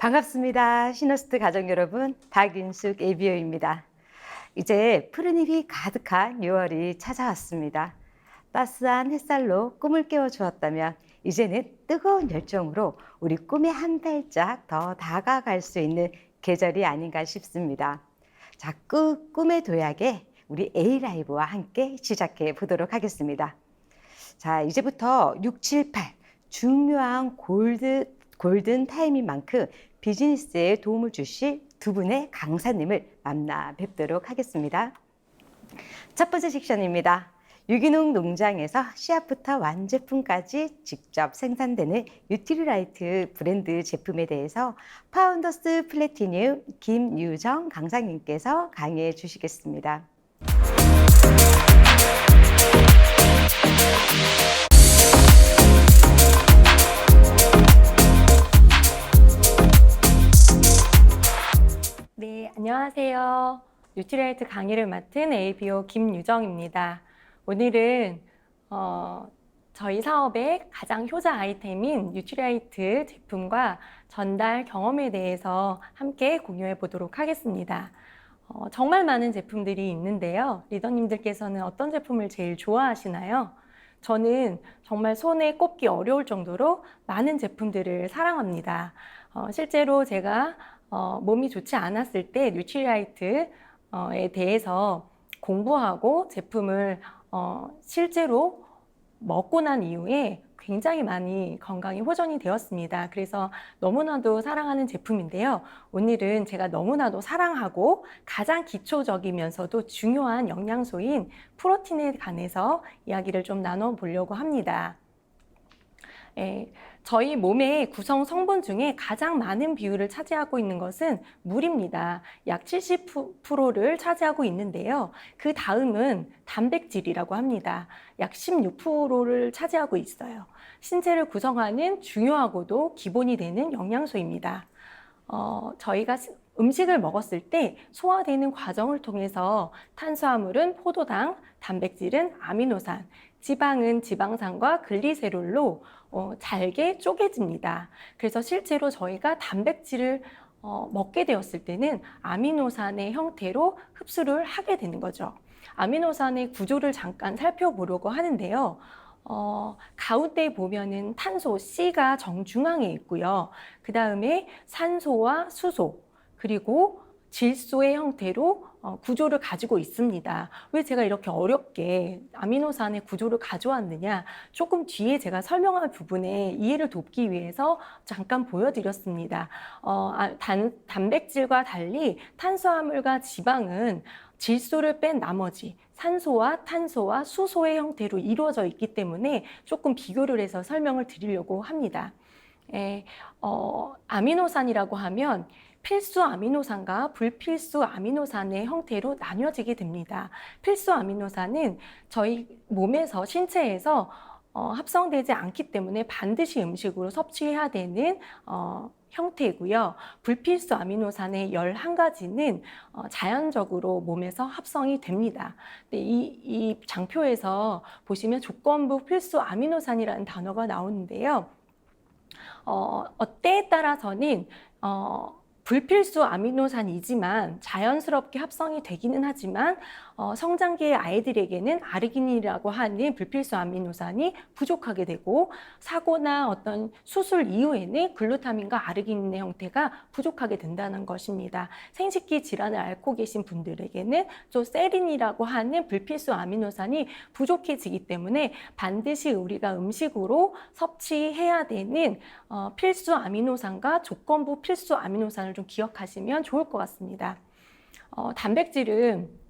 반갑습니다. 시너스트 가족 여러분, 박윤숙 ABO입니다. 이제 푸른 잎이 가득한 6월이 찾아왔습니다. 따스한 햇살로 꿈을 깨워주었다면 이제는 뜨거운 열정으로 우리 꿈에 한 발짝 더 다가갈 수 있는 계절이 아닌가 싶습니다. 자, 꿈의 도약에 우리 A라이브와 함께 시작해 보도록 하겠습니다. 자, 이제부터 6, 7, 8 중요한 골든 타임인 만큼 비즈니스에 도움을 주실 두 분의 강사님을 만나 뵙도록 하겠습니다. 첫 번째 섹션입니다. 유기농 농장에서 씨앗부터 완제품까지 직접 생산되는 뉴트리라이트 브랜드 제품에 대해서 파운더스 플래티늄 김유정 강사님께서 강의해 주시겠습니다. 네, 안녕하세요. 뉴트리라이트 강의를 맡은 ABO 김유정입니다. 오늘은 저희 사업의 가장 효자 아이템인 뉴트리라이트 제품과 전달 경험에 대해서 함께 공유해 보도록 하겠습니다. 정말 많은 제품들이 있는데요. 리더님들께서는 어떤 제품을 제일 좋아하시나요? 저는 정말 손에 꼽기 어려울 정도로 많은 제품들을 사랑합니다. 실제로 제가 몸이 좋지 않았을 때 뉴트리라이트에 대해서 공부하고 제품을 실제로 먹고 난 이후에 굉장히 많이 건강이 호전이 되었습니다. 그래서 너무나도 사랑하는 제품인데요. 오늘은 제가 너무나도 사랑하고 가장 기초적이면서도 중요한 영양소인 프로틴에 관해서 이야기를 좀 나눠보려고 합니다. 저희 몸의 구성 성분 중에 가장 많은 비율을 차지하고 있는 것은 물입니다. 약 70%를 차지하고 있는데요. 그 다음은 단백질이라고 합니다. 약 16%를 차지하고 있어요. 신체를 구성하는 중요하고도 기본이 되는 영양소입니다. 저희가 음식을 먹었을 때 소화되는 과정을 통해서 탄수화물은 포도당, 단백질은 아미노산, 지방은 지방산과 글리세롤로 잘게 쪼개집니다. 그래서 실제로 저희가 단백질을 먹게 되었을 때는 아미노산의 형태로 흡수를 하게 되는 거죠. 아미노산의 구조를 잠깐 살펴보려고 하는데요. 가운데 보면은 탄소 C가 정중앙에 있고요. 그 다음에 산소와 수소, 그리고 질소의 형태로 구조를 가지고 있습니다. 왜 제가 이렇게 어렵게 아미노산의 구조를 가져왔느냐? 조금 뒤에 제가 설명할 부분에 이해를 돕기 위해서 잠깐 보여드렸습니다. 단백질과 달리 탄수화물과 지방은 질소를 뺀 나머지 산소와 탄소와 수소의 형태로 이루어져 있기 때문에 조금 비교를 해서 설명을 드리려고 합니다. 아미노산이라고 하면 필수 아미노산과 불필수 아미노산의 형태로 나뉘어지게 됩니다. 필수 아미노산은 저희 몸에서, 신체에서 합성되지 않기 때문에 반드시 음식으로 섭취해야 되는 형태이고요. 불필수 아미노산의 11가지는 자연적으로 몸에서 합성이 됩니다. 이 장표에서 보시면 조건부 필수 아미노산이라는 단어가 나오는데요. 때에 따라서는 불필수 아미노산이지만 자연스럽게 합성이 되기는 하지만 성장기의 아이들에게는 아르기닌이라고 하는 불필수 아미노산이 부족하게 되고 사고나 어떤 수술 이후에는 글루타민과 아르기닌의 형태가 부족하게 된다는 것입니다. 생식기 질환을 앓고 계신 분들에게는 또 세린이라고 하는 불필수 아미노산이 부족해지기 때문에 반드시 우리가 음식으로 섭취해야 되는 필수 아미노산과 조건부 필수 아미노산을 좀 기억하시면 좋을 것 같습니다. 단백질은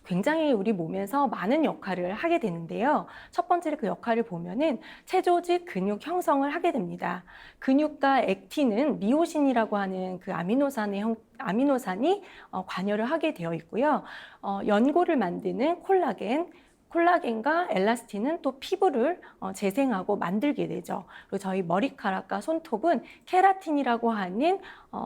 굉장히 우리 몸에서 많은 역할을 하게 되는데요. 첫 번째로 그 역할을 보면은 체조직 근육 형성을 하게 됩니다. 근육과 액틴은 미오신이라고 하는 그 아미노산이 관여를 하게 되어 있고요. 연골을 만드는 콜라겐, 콜라겐과 엘라스틴은 또 피부를 재생하고 만들게 되죠. 그리고 저희 머리카락과 손톱은 케라틴이라고 하는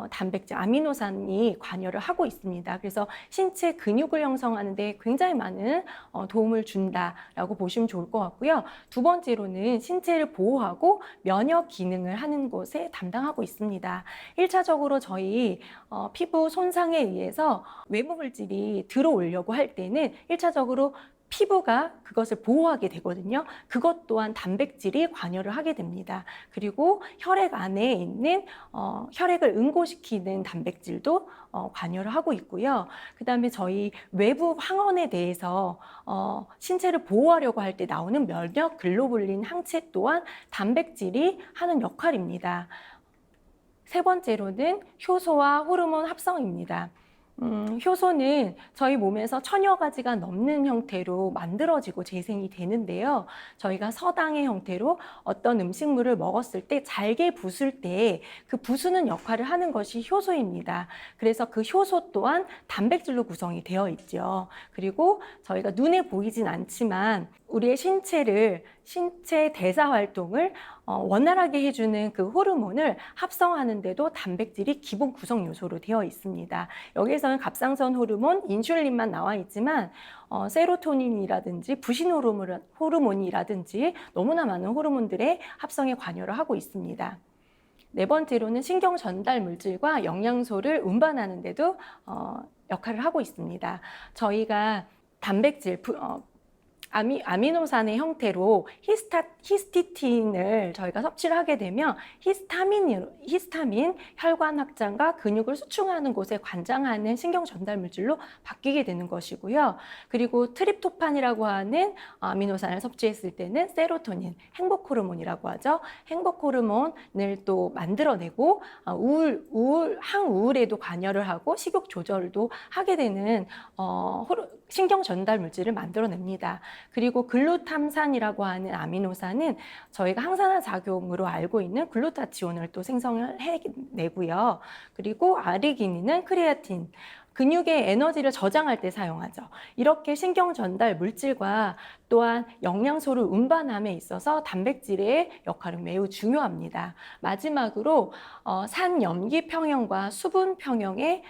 단백질, 아미노산이 관여를 하고 있습니다. 그래서 신체 근육을 형성하는 데 굉장히 많은 도움을 준다라고 보시면 좋을 것 같고요. 두 번째로는 신체를 보호하고 면역 기능을 하는 곳에 담당하고 있습니다. 1차적으로 저희 피부 손상에 의해서 외부 물질이 들어오려고 할 때는 1차적으로 피부가 그것을 보호하게 되거든요. 그것 또한 단백질이 관여를 하게 됩니다. 그리고 혈액 안에 있는 혈액을 응고시키는 단백질도 관여를 하고 있고요. 그 다음에 저희 외부 항원에 대해서 신체를 보호하려고 할 때 나오는 면역 글로불린 항체 또한 단백질이 하는 역할입니다. 세 번째로는 효소와 호르몬 합성입니다. 효소는 저희 몸에서 1000여 가지가 넘는 형태로 만들어지고 재생이 되는데요. 저희가 서당의 형태로 어떤 음식물을 먹었을 때 잘게 부술 때 그 부수는 역할을 하는 것이 효소입니다. 그래서 그 효소 또한 단백질로 구성이 되어 있죠. 그리고 저희가 눈에 보이진 않지만 우리의 신체 대사 활동을 원활하게 해주는 그 호르몬을 합성하는데도 단백질이 기본 구성 요소로 되어 있습니다. 여기에서는 갑상선 호르몬, 인슐린만 나와 있지만 세로토닌이라든지 부신 호르몬이라든지 너무나 많은 호르몬들의 합성에 관여를 하고 있습니다. 네 번째로는 신경 전달 물질과 영양소를 운반하는 데도 역할을 하고 있습니다. 저희가 단백질, 아미노산의 형태로 히스티틴을 저희가 섭취를 하게 되면 히스타민, 혈관 확장과 근육을 수축하는 곳에 관장하는 신경 전달 물질로 바뀌게 되는 것이고요. 그리고 트립토판이라고 하는 아미노산을 섭취했을 때는 세로토닌, 행복 호르몬이라고 하죠. 행복 호르몬을 또 만들어내고 항우울에도 관여를 하고 식욕 조절도 하게 되는 신경 전달 물질을 만들어냅니다. 그리고 글루탐산이라고 하는 아미노산은 저희가 항산화 작용으로 알고 있는 글루타치온을 또 생성을 해내고요. 그리고 아르기닌은 크레아틴, 근육의 에너지를 저장할 때 사용하죠. 이렇게 신경 전달 물질과 또한 영양소를 운반함에 있어서 단백질의 역할은 매우 중요합니다. 마지막으로 산염기 평형과 수분 평형에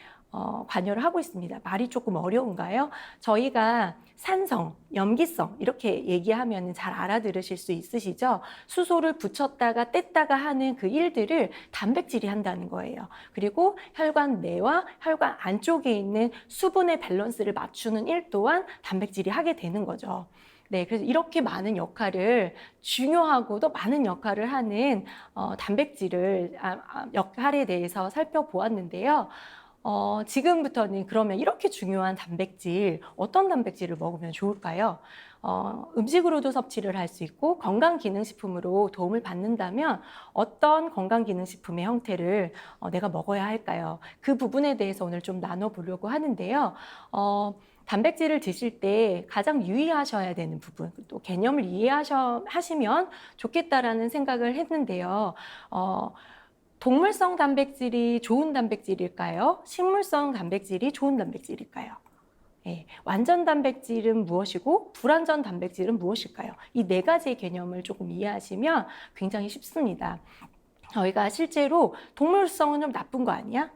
관여를 하고 있습니다. 말이 조금 어려운가요? 저희가 산성, 염기성 이렇게 얘기하면 잘 알아들으실 수 있으시죠? 수소를 붙였다가 뗐다가 하는 그 일들을 단백질이 한다는 거예요. 그리고 혈관 내와 혈관 안쪽에 있는 수분의 밸런스를 맞추는 일 또한 단백질이 하게 되는 거죠. 네, 그래서 이렇게 많은 역할을 중요하고도 많은 역할을 하는 단백질을 역할에 대해서 살펴보았는데요. 지금부터는 그러면 이렇게 중요한 단백질, 어떤 단백질을 먹으면 좋을까요? 음식으로도 섭취를 할 수 있고 건강기능식품으로 도움을 받는다면 어떤 건강기능식품의 형태를 내가 먹어야 할까요? 그 부분에 대해서 오늘 좀 나눠보려고 하는데요. 단백질을 드실 때 가장 유의하셔야 되는 부분, 또 개념을 이해하시면 좋겠다라는 생각을 했는데요. 동물성 단백질이 좋은 단백질일까요? 식물성 단백질이 좋은 단백질일까요? 네, 완전 단백질은 무엇이고 불완전 단백질은 무엇일까요? 이 네 가지의 개념을 조금 이해하시면 굉장히 쉽습니다. 저희가 실제로 동물성은 좀 나쁜 거 아니야?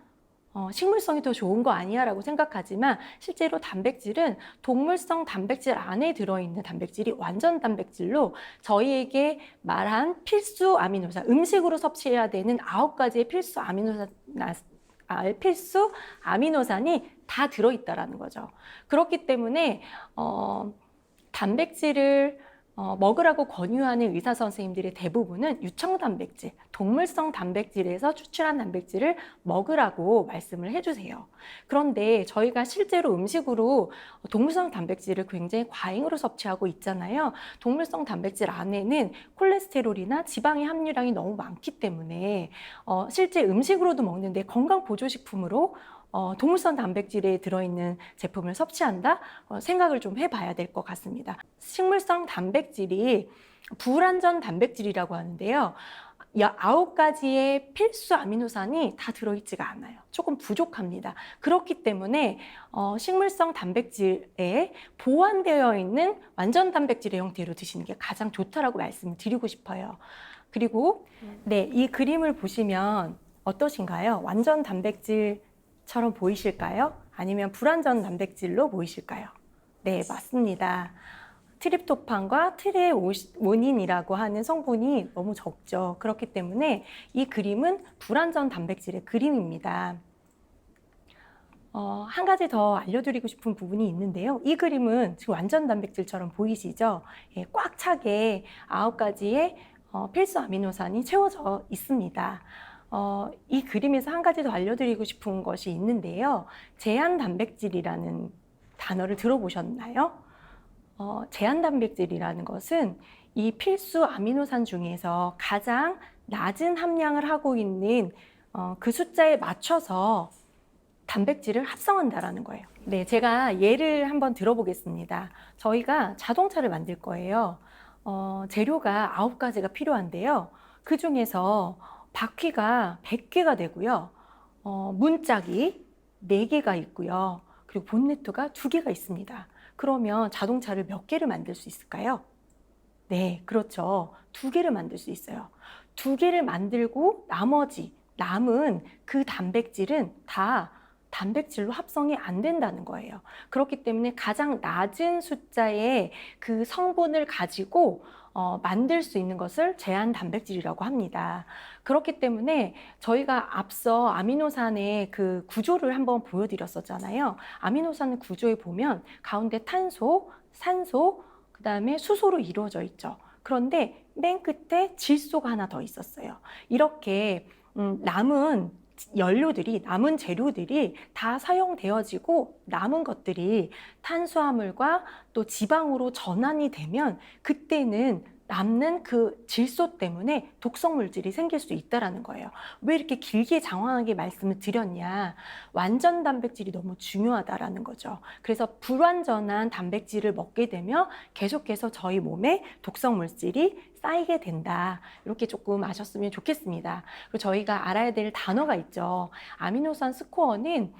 식물성이 더 좋은 거 아니야? 라고 생각하지만 실제로 단백질은 동물성 단백질 안에 들어있는 단백질이 완전 단백질로 저희에게 말한 필수 아미노산, 음식으로 섭취해야 되는 9가지의 필수 아미노산이 다 들어있다라는 거죠. 그렇기 때문에 단백질을 먹으라고 권유하는 의사 선생님들의 대부분은 유청 단백질, 동물성 단백질에서 추출한 단백질을 먹으라고 말씀을 해주세요. 그런데 저희가 실제로 음식으로 동물성 단백질을 굉장히 과잉으로 섭취하고 있잖아요. 동물성 단백질 안에는 콜레스테롤이나 지방의 함유량이 너무 많기 때문에 실제 음식으로도 먹는데 건강보조식품으로 동물성 단백질에 들어있는 제품을 섭취한다? 생각을 좀 해봐야 될 것 같습니다. 식물성 단백질이 불완전 단백질이라고 하는데요. 이 9가지의 필수 아미노산이 다 들어있지가 않아요. 조금 부족합니다. 그렇기 때문에 식물성 단백질에 보완되어 있는 완전 단백질의 형태로 드시는 게 가장 좋다라고 말씀을 드리고 싶어요. 그리고 네, 이 그림을 보시면 어떠신가요? 완전 단백질처럼 보이실까요? 아니면 불완전 단백질로 보이실까요? 네, 맞습니다. 트립토판과 트레오닌이라고 하는 성분이 너무 적죠. 그렇기 때문에 이 그림은 불완전 단백질의 그림입니다. 한 가지 더 알려드리고 싶은 부분이 있는데요. 이 그림은 지금 완전 단백질처럼 보이시죠? 예, 꽉 차게 9가지의 필수 아미노산이 채워져 있습니다. 이 그림에서 한 가지 더 알려드리고 싶은 것이 있는데요. 제한 단백질이라는 단어를 들어보셨나요? 제한 단백질이라는 것은 이 필수 아미노산 중에서 가장 낮은 함량을 하고 있는 그 숫자에 맞춰서 단백질을 합성한다라는 거예요. 네, 제가 예를 한번 들어보겠습니다. 저희가 자동차를 만들 거예요. 재료가 9가지가 필요한데요. 그 중에서 바퀴가 100개가 되고요. 문짝이 4개가 있고요. 그리고 본네트가 2개가 있습니다. 그러면 자동차를 몇 개를 만들 수 있을까요? 네, 그렇죠. 2개를 만들 수 있어요. 2개를 만들고 나머지 남은 그 단백질은 다 단백질로 합성이 안 된다는 거예요. 그렇기 때문에 가장 낮은 숫자의 그 성분을 가지고 만들 수 있는 것을 제한 단백질이라고 합니다. 그렇기 때문에 저희가 앞서 아미노산의 그 구조를 한번 보여드렸었잖아요. 아미노산 구조에 보면 가운데 탄소, 산소, 그 다음에 수소로 이루어져 있죠. 그런데 맨 끝에 질소가 하나 더 있었어요. 이렇게 남은 연료들이, 남은 재료들이 다 사용되어지고 남은 것들이 탄수화물과 또 지방으로 전환이 되면 그때는 남는 그 질소 때문에 독성 물질이 생길 수 있다는 거예요. 왜 이렇게 길게 장황하게 말씀을 드렸냐? 완전 단백질이 너무 중요하다라는 거죠. 그래서 불완전한 단백질을 먹게 되면 계속해서 저희 몸에 독성 물질이 쌓이게 된다. 이렇게 조금 아셨으면 좋겠습니다. 그리고 저희가 알아야 될 단어가 있죠. 아미노산 스코어는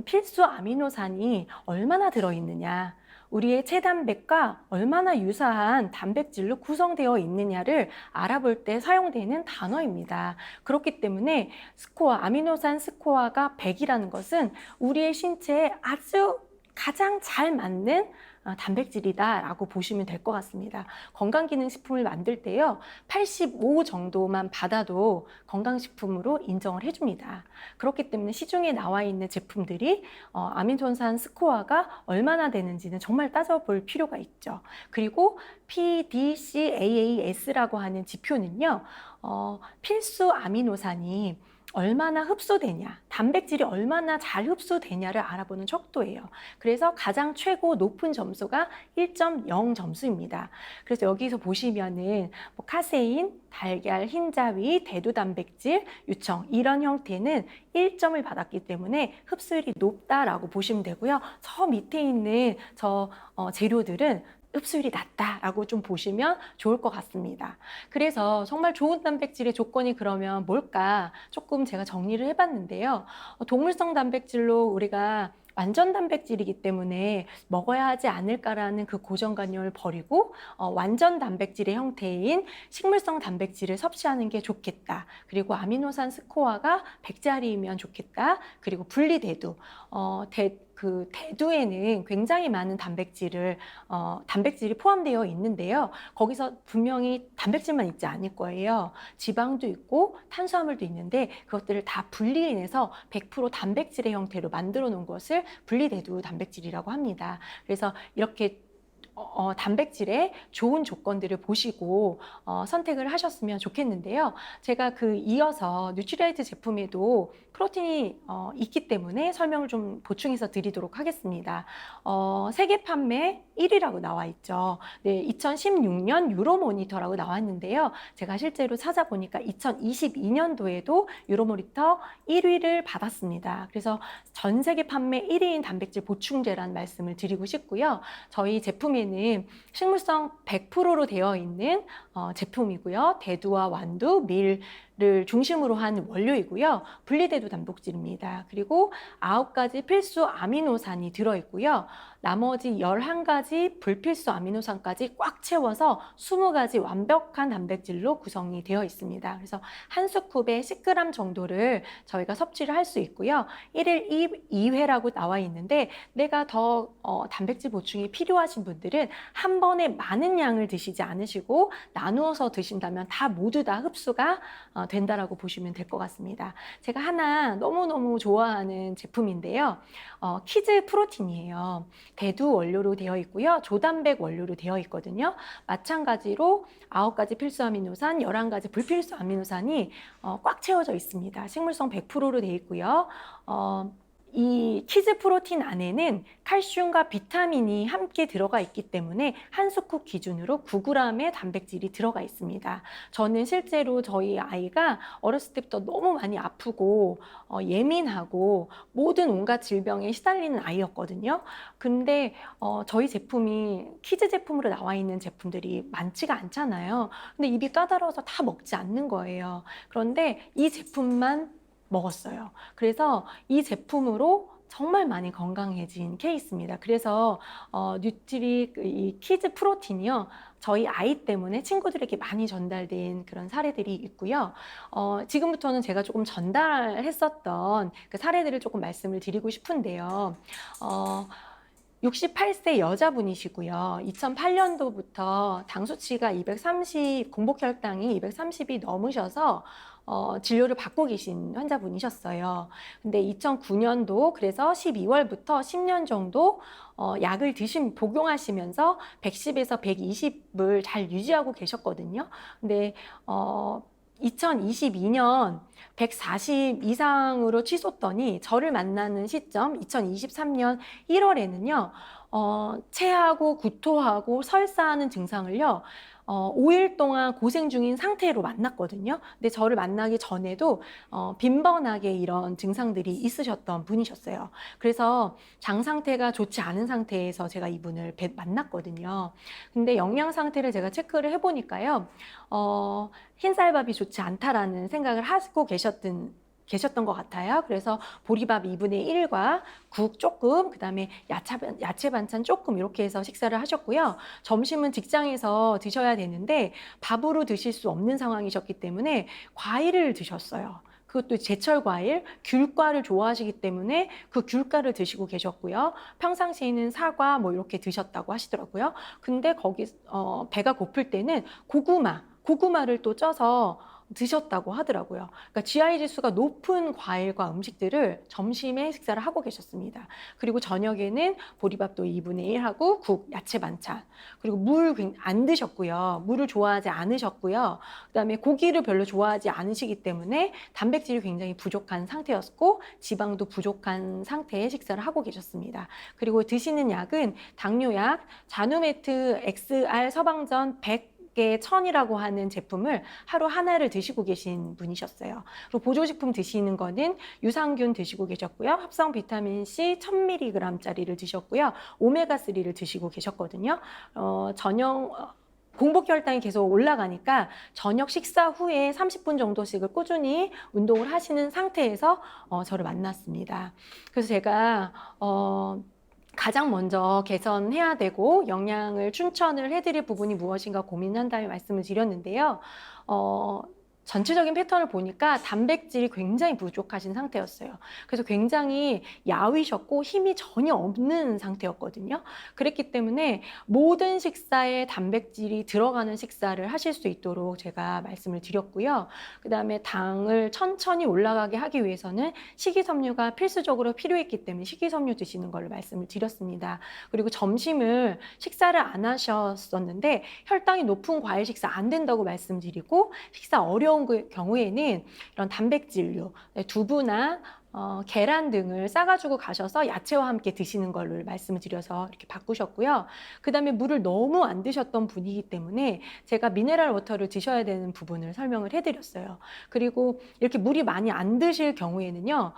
필수 아미노산이 얼마나 들어있느냐, 우리의 체단백과 얼마나 유사한 단백질로 구성되어 있느냐를 알아볼 때 사용되는 단어입니다. 그렇기 때문에 스코어, 아미노산 스코어가 100이라는 것은 우리의 신체에 아주 가장 잘 맞는 단백질이다라고 보시면 될 것 같습니다. 건강기능식품을 만들 때요, 85 정도만 받아도 건강식품으로 인정을 해줍니다. 그렇기 때문에 시중에 나와 있는 제품들이 아미노산 스코어가 얼마나 되는지는 정말 따져볼 필요가 있죠. 그리고 PDCAAS라고 하는 지표는요, 필수 아미노산이 얼마나 흡수되냐, 단백질이 얼마나 잘 흡수되냐를 알아보는 척도예요. 그래서 가장 최고 높은 점수가 1.0 점수입니다. 그래서 여기서 보시면은 뭐 카세인, 달걀, 흰자위, 대두단백질, 유청 이런 형태는 1점을 받았기 때문에 흡수율이 높다라고 보시면 되고요. 저 밑에 있는 재료들은 흡수율이 낮다라고 좀 보시면 좋을 것 같습니다. 그래서 정말 좋은 단백질의 조건이 그러면 뭘까? 조금 제가 정리를 해봤는데요. 동물성 단백질로 우리가 완전 단백질이기 때문에 먹어야 하지 않을까라는 그 고정관념을 버리고 완전 단백질의 형태인 식물성 단백질을 섭취하는 게 좋겠다. 그리고 아미노산 스코어가 100짜리이면 좋겠다. 그리고 분리대두, 그 대두에는 굉장히 많은 단백질이 포함되어 있는데요. 거기서 분명히 단백질만 있지 않을 거예요. 지방도 있고 탄수화물도 있는데 그것들을 다 분리해내서 100% 단백질의 형태로 만들어 놓은 것을 분리대두 단백질이라고 합니다. 그래서 이렇게 단백질의 좋은 조건들을 보시고 선택을 하셨으면 좋겠는데요. 제가 이어서 뉴트리라이트 제품에도 프로틴이 있기 때문에 설명을 좀 보충해서 드리도록 하겠습니다. 세계 판매 1위라고 나와 있죠. 네, 2016년 유로모니터라고 나왔는데요. 제가 실제로 찾아보니까 2022년도에도 유로모니터 1위를 받았습니다. 그래서 전 세계 판매 1위인 단백질 보충제라는 말씀을 드리고 싶고요. 저희 제품에 경우에는 식물성 100%로 되어 있는 제품이고요. 대두와 완두, 밀을 중심으로 한 원료이고요. 분리대두 단백질입니다. 그리고 9가지 필수 아미노산이 들어있고요. 나머지 11가지 불필수 아미노산까지 꽉 채워서 20가지 완벽한 단백질로 구성이 되어 있습니다. 그래서 한 스쿱에 10g 정도를 저희가 섭취를 할 수 있고요. 1일 2회라고 나와 있는데 내가 더 단백질 보충이 필요하신 분들은 한 번에 많은 양을 드시지 않으시고 나누어서 드신다면 다 모두 다 흡수가 된다라고 보시면 될 것 같습니다. 제가 하나 너무너무 좋아하는 제품인데요. 키즈 프로틴이에요. 대두 원료로 되어 있고요. 조단백 원료로 되어 있거든요. 마찬가지로 9가지 필수 아미노산, 11가지 불필수 아미노산이 꽉 채워져 있습니다. 식물성 100%로 되어 있고요. 이 키즈 프로틴 안에는 칼슘과 비타민이 함께 들어가 있기 때문에 한 스쿱 기준으로 9g의 단백질이 들어가 있습니다. 저는 실제로 저희 아이가 어렸을 때부터 너무 많이 아프고 예민하고 모든 온갖 질병에 시달리는 아이였거든요. 근데 저희 제품이 키즈 제품으로 나와 있는 제품들이 많지가 않잖아요. 근데 입이 까다로워서 다 먹지 않는 거예요. 그런데 이 제품만 먹었어요. 그래서 이 제품으로 정말 많이 건강해진 케이스입니다. 그래서 뉴트리 이 키즈 프로틴이요. 저희 아이 때문에 친구들에게 많이 전달된 그런 사례들이 있고요. 지금부터는 제가 조금 전달했었던 그 사례들을 조금 말씀을 드리고 싶은데요. 68세 여자분이시고요. 2008년도부터 당 수치가 230, 공복 혈당이 230이 넘으셔서 진료를 받고 계신 환자분이셨어요. 근데 2009년도 그래서 12월부터 10년 정도 약을 복용하시면서 110에서 120을 잘 유지하고 계셨거든요. 근데 2022년 140 이상으로 치솟더니 저를 만나는 시점 2023년 1월에는요. 체하고 구토하고 설사하는 증상을요. 5일 동안 고생 중인 상태로 만났거든요. 근데 저를 만나기 전에도 빈번하게 이런 증상들이 있으셨던 분이셨어요. 그래서 장 상태가 좋지 않은 상태에서 제가 이분을 만났거든요. 근데 영양 상태를 제가 체크를 해보니까요. 흰쌀밥이 좋지 않다라는 생각을 하고 계셨던 것 같아요. 그래서 보리밥 2분의 1과 국 조금, 그 다음에 야채 반찬 조금 이렇게 해서 식사를 하셨고요. 점심은 직장에서 드셔야 되는데 밥으로 드실 수 없는 상황이셨기 때문에 과일을 드셨어요. 그것도 제철 과일, 귤과를 좋아하시기 때문에 그 귤과를 드시고 계셨고요. 평상시에는 사과 뭐 이렇게 드셨다고 하시더라고요. 근데 거기 배가 고플 때는 고구마를 또 쪄서 드셨다고 하더라고요. 그러니까 GI 지수가 높은 과일과 음식들을 점심에 식사를 하고 계셨습니다. 그리고 저녁에는 보리밥도 2분의 1하고 국, 야채 반찬, 그리고 물 안 드셨고요. 물을 좋아하지 않으셨고요. 그다음에 고기를 별로 좋아하지 않으시기 때문에 단백질이 굉장히 부족한 상태였고 지방도 부족한 상태의 식사를 하고 계셨습니다. 그리고 드시는 약은 당뇨약, 자누메트 XR 서방전 100 천이라고 하는 제품을 하루 하나를 드시고 계신 분이셨어요. 그리고 보조식품 드시는 거는 유산균 드시고 계셨고요. 합성 비타민 C 1000mg짜리를 드셨고요. 오메가3를 드시고 계셨거든요. 공복 혈당이 계속 올라가니까 저녁 식사 후에 30분 정도씩을 꾸준히 운동을 하시는 상태에서 저를 만났습니다. 그래서 제가 가장 먼저 개선해야 되고 영양을 추천을 해드릴 부분이 무엇인가 고민한 다음에 말씀을 드렸는데요. 전체적인 패턴을 보니까 단백질이 굉장히 부족하신 상태였어요. 그래서 굉장히 야위셨고 힘이 전혀 없는 상태였거든요. 그랬기 때문에 모든 식사에 단백질이 들어가는 식사를 하실 수 있도록 제가 말씀을 드렸고요. 그 다음에 당을 천천히 올라가게 하기 위해서는 식이섬유가 필수적으로 필요했기 때문에 식이섬유 드시는 걸 말씀을 드렸습니다. 그리고 점심을 식사를 안 하셨었는데 혈당이 높은 과일 식사 안 된다고 말씀드리고 식사 어려운 경우에는 이런 단백질류, 두부나 계란 등을 싸가지고 가셔서 야채와 함께 드시는 걸로 말씀을 드려서 이렇게 바꾸셨고요. 그 다음에 물을 너무 안 드셨던 분이기 때문에 제가 미네랄 워터를 드셔야 되는 부분을 설명을 해드렸어요. 그리고 이렇게 물이 많이 안 드실 경우에는요,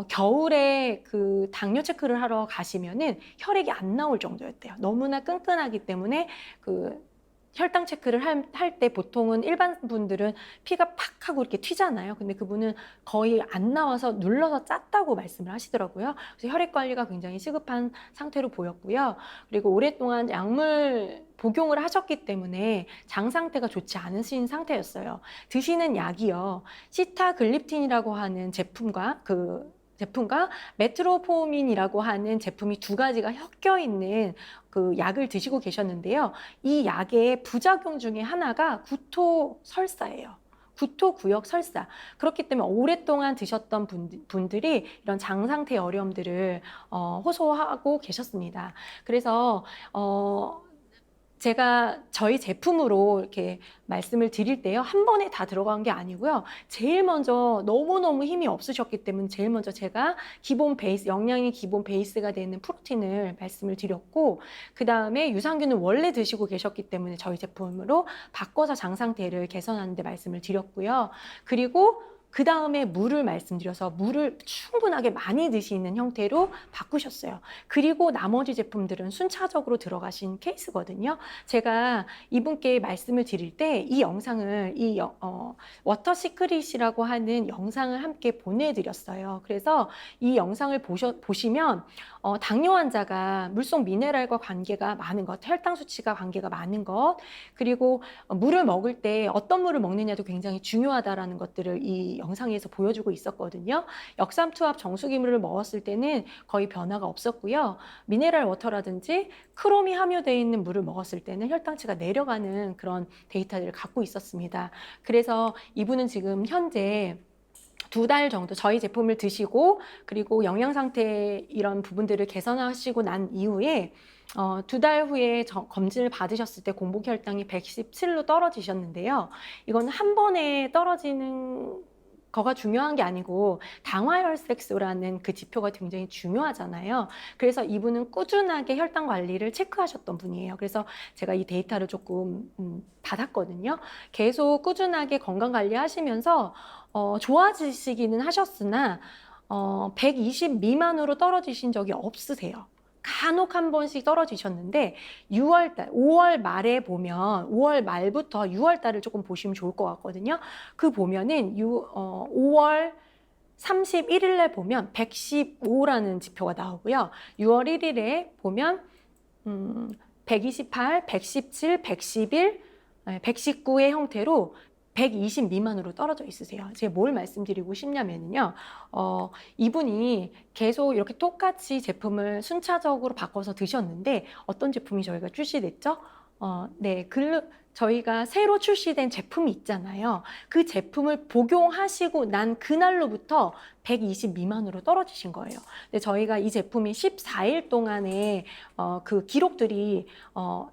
겨울에 그 당뇨 체크를 하러 가시면은 혈액이 안 나올 정도였대요. 너무나 끈끈하기 때문에 그 혈당 체크를 할 때 보통은 일반 분들은 피가 팍 하고 이렇게 튀잖아요. 근데 그분은 거의 안 나와서 눌러서 짰다고 말씀을 하시더라고요. 그래서 혈액 관리가 굉장히 시급한 상태로 보였고요. 그리고 오랫동안 약물 복용을 하셨기 때문에 장 상태가 좋지 않으신 상태였어요. 드시는 약이요, 시타글립틴이라고 하는 제품과 메트로포민이라고 하는 제품이 두 가지가 섞여 있는 그 약을 드시고 계셨는데요. 이 약의 부작용 중에 하나가 구토설사예요. 구토구역 설사. 그렇기 때문에 오랫동안 드셨던 분들이 이런 장 상태 어려움들을 호소하고 계셨습니다. 그래서 제가 저희 제품으로 이렇게 말씀을 드릴 때요, 한 번에 다 들어간 게 아니고요. 제일 먼저 너무너무 힘이 없으셨기 때문에 제일 먼저 제가 기본 베이스, 영양의 기본 베이스가 되는 프로틴을 말씀을 드렸고, 그 다음에 유산균은 원래 드시고 계셨기 때문에 저희 제품으로 바꿔서 장 상태를 개선하는 데 말씀을 드렸고요. 그리고 그 다음에 물을 말씀드려서 물을 충분하게 많이 드시는 형태로 바꾸셨어요. 그리고 나머지 제품들은 순차적으로 들어가신 케이스거든요. 제가 이분께 말씀을 드릴 때 이 영상을, 워터 시크릿이라고 하는 영상을 함께 보내드렸어요. 그래서 이 영상을 보시면 당뇨 환자가 물속 미네랄과 관계가 많은 것, 혈당 수치가 관계가 많은 것, 그리고 물을 먹을 때 어떤 물을 먹느냐도 굉장히 중요하다라는 것들을 이 영상에서 보여주고 있었거든요. 역삼투압 정수기물을 먹었을 때는 거의 변화가 없었고요. 미네랄 워터라든지 크롬이 함유되어 있는 물을 먹었을 때는 혈당치가 내려가는 그런 데이터를 갖고 있었습니다. 그래서 이분은 지금 현재 2달 정도 저희 제품을 드시고, 그리고 영양 상태 이런 부분들을 개선하시고 난 이후에 2달 후에 검진을 받으셨을 때 공복 혈당이 117로 떨어지셨는데요. 이건 한 번에 떨어지는 거가 중요한 게 아니고 당화혈색소라는 그 지표가 굉장히 중요하잖아요. 그래서 이분은 꾸준하게 혈당 관리를 체크하셨던 분이에요. 그래서 제가 이 데이터를 조금 받았거든요. 계속 꾸준하게 건강 관리하시면서 좋아지시기는 하셨으나 120 미만으로 떨어지신 적이 없으세요. 간혹 한 번씩 떨어지셨는데 5월 말에 보면 5월 말부터 6월 달을 조금 보시면 좋을 것 같거든요. 그 보면은 5월 31일에 보면 115라는 지표가 나오고요. 6월 1일에 보면 128, 117, 111, 119의 형태로 120 미만으로 떨어져 있으세요. 제가 뭘 말씀드리고 싶냐면요, 이분이 계속 이렇게 똑같이 제품을 순차적으로 바꿔서 드셨는데 어떤 제품이 저희가 출시됐죠? 네, 저희가 새로 출시된 제품이 있잖아요. 그 제품을 복용하시고 난 그날로부터 120 미만으로 떨어지신 거예요. 근데 저희가 이 제품이 14일 동안에 그 기록들이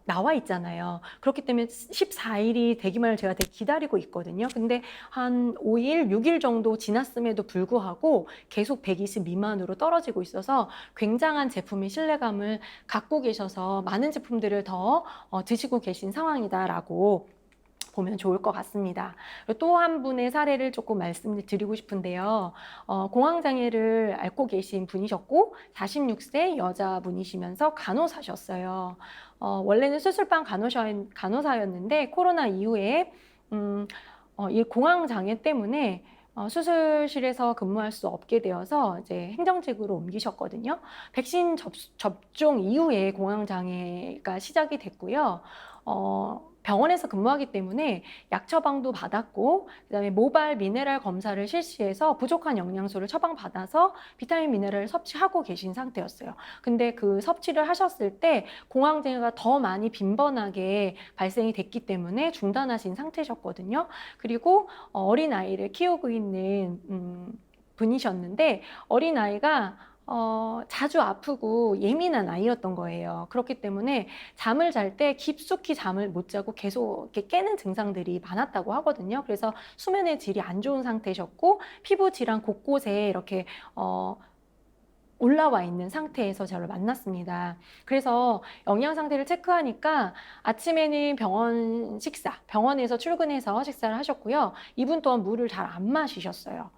나와 있잖아요. 그렇기 때문에 14일이 되기만을 제가 되게 기다리고 있거든요. 근데 한 5일, 6일 정도 지났음에도 불구하고 계속 120 미만으로 떨어지고 있어서 굉장한 제품의 신뢰감을 갖고 계셔서 많은 제품들을 더 드시고 계신 상황이다라고 보면 좋을 것 같습니다. 또 한 분의 사례를 조금 말씀드리고 싶은데요. 공황장애를 앓고 계신 분이셨고 46세 여자분이시면서 간호사셨어요. 원래는 수술방 간호사였는데 코로나 이후에 이 공황장애 때문에 수술실에서 근무할 수 없게 되어서 이제 행정직으로 옮기셨거든요. 백신 접종 이후에 공황장애가 시작이 됐고요. 병원에서 근무하기 때문에 약 처방도 받았고, 그다음에 모발 미네랄 검사를 실시해서 부족한 영양소를 처방받아서 비타민 미네랄을 섭취하고 계신 상태였어요. 근데 그 섭취를 하셨을 때 공황장애가 더 많이 빈번하게 발생이 됐기 때문에 중단하신 상태셨거든요. 그리고 어린아이를 키우고 있는 분이셨는데 어린아이가 자주 아프고 예민한 아이였던 거예요. 그렇기 때문에 잠을 잘 때 깊숙이 잠을 못 자고 계속 이렇게 깨는 증상들이 많았다고 하거든요. 그래서 수면의 질이 안 좋은 상태셨고 피부 질환 곳곳에 이렇게 올라와 있는 상태에서 저를 만났습니다. 그래서 영양 상태를 체크하니까 아침에는 병원에서 출근해서 식사를 하셨고요. 이분 또한 물을 잘 안 마시셨어요.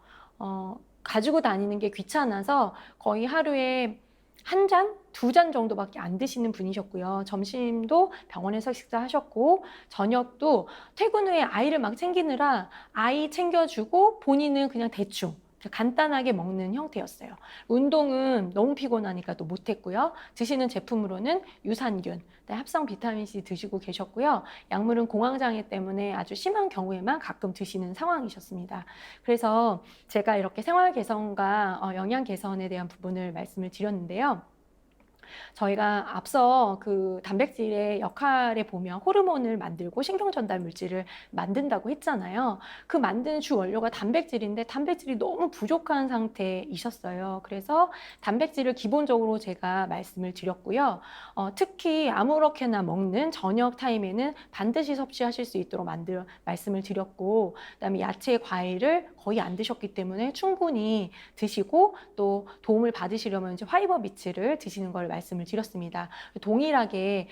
가지고 다니는 게 귀찮아서 거의 하루에 한 잔, 두 잔 정도밖에 안 드시는 분이셨고요. 점심도 병원에서 식사하셨고, 저녁도 퇴근 후에 아이를 막 챙기느라 아이 챙겨주고 본인은 그냥 대충 간단하게 먹는 형태였어요. 운동은 너무 피곤하니까 또 못했고요. 드시는 제품으로는 유산균, 합성 비타민C 드시고 계셨고요. 약물은 공황장애 때문에 아주 심한 경우에만 가끔 드시는 상황이셨습니다. 그래서 제가 이렇게 생활 개선과 영양 개선에 대한 부분을 말씀을 드렸는데요. 저희가 앞서 그 단백질의 역할에 보면 호르몬을 만들고 신경 전달 물질을 만든다고 했잖아요. 그 만드는 주 원료가 단백질인데 단백질이 너무 부족한 상태이셨어요. 그래서 단백질을 기본적으로 제가 말씀을 드렸고요. 특히 아무렇게나 먹는 저녁 타임에는 반드시 섭취하실 수 있도록 말씀을 드렸고, 그다음에 야채, 과일을 거의 안 드셨기 때문에 충분히 드시고 또 도움을 받으시려면 이제 화이버 비츠를 드시는 걸 말씀을 드렸습니다. 동일하게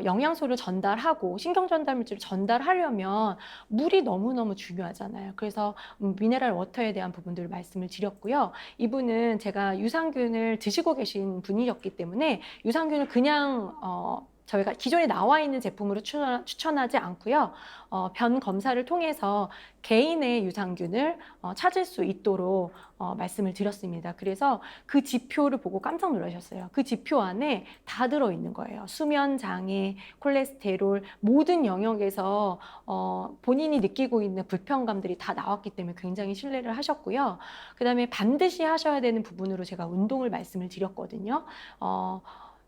영양소를 전달하고 신경 전달 물질을 전달하려면 물이 너무너무 중요하잖아요. 그래서 미네랄 워터에 대한 부분들을 말씀을 드렸고요. 이분은 제가 유산균을 드시고 계신 분이었기 때문에 유산균을 그냥 저희가 기존에 나와 있는 제품으로 추천하지 않고요. 변 검사를 통해서 개인의 유산균을 찾을 수 있도록 말씀을 드렸습니다. 그래서 그 지표를 보고 깜짝 놀라셨어요. 그 지표 안에 다 들어있는 거예요. 수면 장애, 콜레스테롤, 모든 영역에서 본인이 느끼고 있는 불편감들이 다 나왔기 때문에 굉장히 신뢰를 하셨고요. 그 다음에 반드시 하셔야 되는 부분으로 제가 운동을 말씀을 드렸거든요.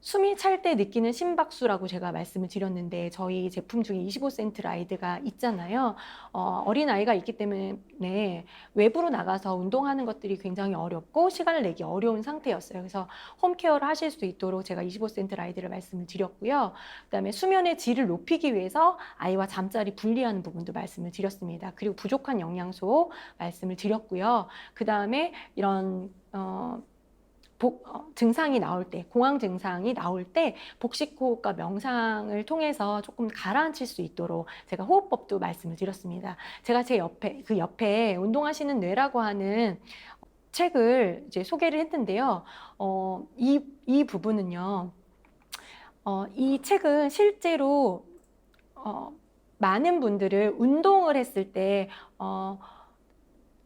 숨이 찰 때 느끼는 심박수라고 제가 말씀을 드렸는데 저희 제품 중에 25센트 라이드가 있잖아요. 어린아이가 있기 때문에 외부로 나가서 운동하는 것들이 굉장히 어렵고 시간을 내기 어려운 상태였어요. 그래서 홈케어를 하실 수 있도록 제가 25센트 라이드를 말씀을 드렸고요. 그다음에 수면의 질을 높이기 위해서 아이와 잠자리 분리하는 부분도 말씀을 드렸습니다. 그리고 부족한 영양소 말씀을 드렸고요. 그다음에 이런 증상이 나올 때, 공황 증상이 나올 때 복식호흡과 명상을 통해서 조금 가라앉힐 수 있도록 제가 호흡법도 말씀을 드렸습니다. 제가 제 옆에 운동하시는 뇌라고 하는 책을 이제 소개를 했는데요. 이 부분은요. 이 책은 실제로 많은 분들을 운동을 했을 때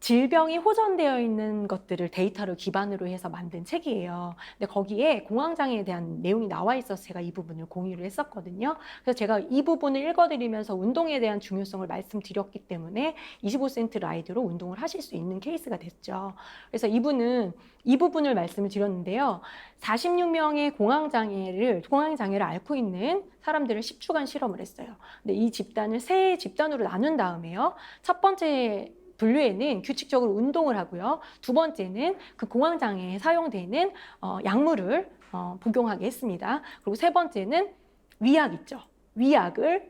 질병이 호전되어 있는 것들을 데이터를 기반으로 해서 만든 책이에요. 근데 거기에 공황장애에 대한 내용이 나와 있어서 제가 이 부분을 공유를 했었거든요. 그래서 제가 이 부분을 읽어드리면서 운동에 대한 중요성을 말씀드렸기 때문에 25센트 라이드로 운동을 하실 수 있는 케이스가 됐죠. 그래서 이분은 이 부분을 말씀을 드렸는데요. 46명의 공황장애를 앓고 있는 사람들을 10주간 실험을 했어요. 근데 이 집단을 세 집단으로 나눈 다음에요. 첫 번째 분류에는 규칙적으로 운동을 하고요. 두 번째는 그 공황장애에 사용되는 약물을 복용하게 했습니다. 그리고 세 번째는 위약 있죠. 위약을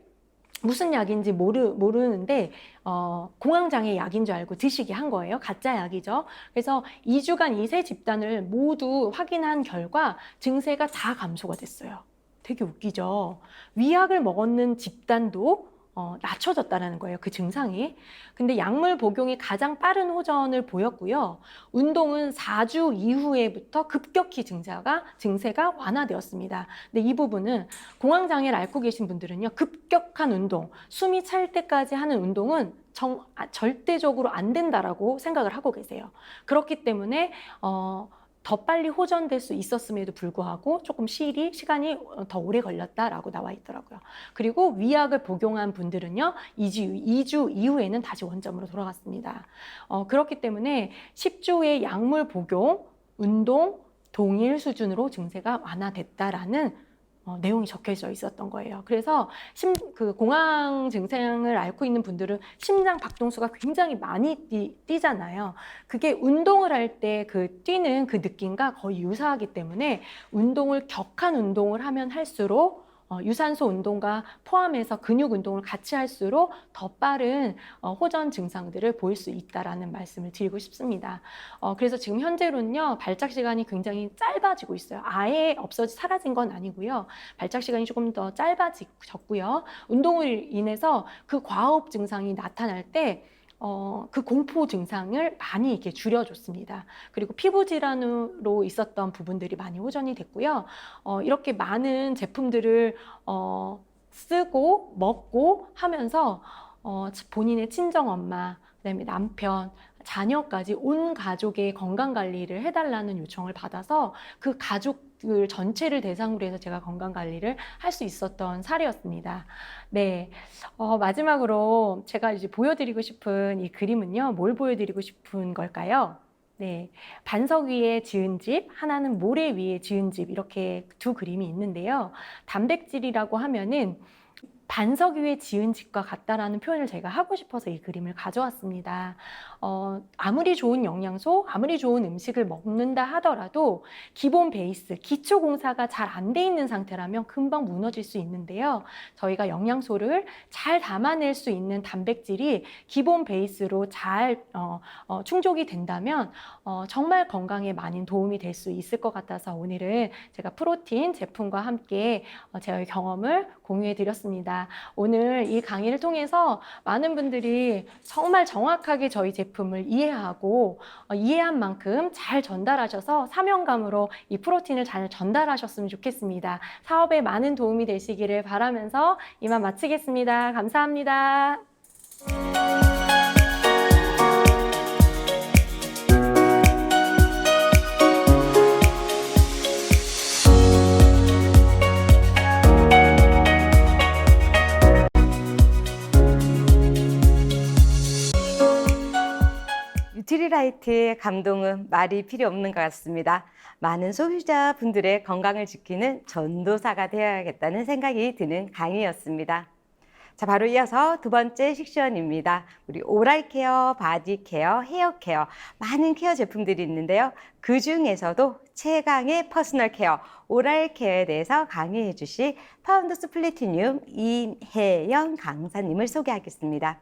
무슨 약인지 모르는데 공황장애 약인 줄 알고 드시게 한 거예요. 가짜 약이죠. 그래서 2주간 이 세 집단을 모두 확인한 결과 증세가 다 감소가 됐어요. 되게 웃기죠. 위약을 먹었는 집단도 낮춰졌다는 거예요. 그 증상이. 근데 약물 복용이 가장 빠른 호전을 보였고요. 운동은 4주 이후에부터 급격히 증세가 완화되었습니다. 근데 이 부분은 공황장애를 앓고 계신 분들은요. 급격한 운동, 숨이 찰 때까지 하는 운동은 절대적으로 안 된다라고 생각을 하고 계세요. 그렇기 때문에 더 빨리 호전될 수 있었음에도 불구하고 조금 시간이 더 오래 걸렸다라고 나와 있더라고요. 그리고 위약을 복용한 분들은요, 2주 이후에는 다시 원점으로 돌아갔습니다. 그렇기 때문에 10주의 약물 복용, 운동, 동일 수준으로 증세가 완화됐다라는 내용이 적혀져 있었던 거예요. 그래서 그 공황 증상을 앓고 있는 분들은 심장 박동수가 굉장히 많이 뛰잖아요. 그게 운동을 할 때 그 뛰는 그 느낌과 거의 유사하기 때문에 격한 운동을 하면 할수록 유산소 운동과 포함해서 근육 운동을 같이 할수록 더 빠른 호전 증상들을 보일 수 있다라는 말씀을 드리고 싶습니다. 그래서 지금 현재로는요, 발작 시간이 굉장히 짧아지고 있어요. 아예 사라진 건 아니고요. 발작 시간이 조금 더 짧아졌고요. 운동을 인해서 그 과호흡 증상이 나타날 때 그 공포 증상을 많이 이렇게 줄여줬습니다. 그리고 피부 질환으로 있었던 부분들이 많이 호전이 됐고요. 이렇게 많은 제품들을 쓰고 먹고 하면서 본인의 친정엄마, 그다음에 남편, 자녀까지 온 가족의 건강 관리를 해달라는 요청을 받아서 그 가족들 전체를 대상으로 해서 제가 건강 관리를 할 수 있었던 사례였습니다. 네, 마지막으로 제가 이제 보여드리고 싶은 이 그림은요, 뭘 보여드리고 싶은 걸까요? 네, 반석 위에 지은 집, 하나는 모래 위에 지은 집, 이렇게 두 그림이 있는데요. 단백질이라고 하면은 반석 위에 지은 집과 같다라는 표현을 제가 하고 싶어서 이 그림을 가져왔습니다. 아무리 좋은 영양소, 아무리 좋은 음식을 먹는다 하더라도 기본 베이스, 기초 공사가 잘 안 돼 있는 상태라면 금방 무너질 수 있는데요. 저희가 영양소를 잘 담아낼 수 있는 단백질이 기본 베이스로 잘 충족이 된다면 정말 건강에 많은 도움이 될 수 있을 것 같아서 오늘은 제가 프로틴 제품과 함께 제 경험을 공유해 드렸습니다. 오늘 이 강의를 통해서 많은 분들이 정말 정확하게 저희 제품을 이해하고 이해한 만큼 잘 전달하셔서 사명감으로 이 프로틴을 잘 전달하셨으면 좋겠습니다. 사업에 많은 도움이 되시기를 바라면서 이만 마치겠습니다. 감사합니다. 뉴트리라이트의 감동은 말이 필요 없는 것 같습니다. 많은 소비자분들의 건강을 지키는 전도사가 되어야겠다는 생각이 드는 강의였습니다. 자, 바로 이어서 두 번째 섹션입니다. 우리 오랄 케어, 바디 케어, 헤어 케어, 많은 케어 제품들이 있는데요. 그 중에서도 최강의 퍼스널 케어, 오랄 케어에 대해서 강의해 주실 파운더스 플래티늄 이혜연 강사님을 소개하겠습니다.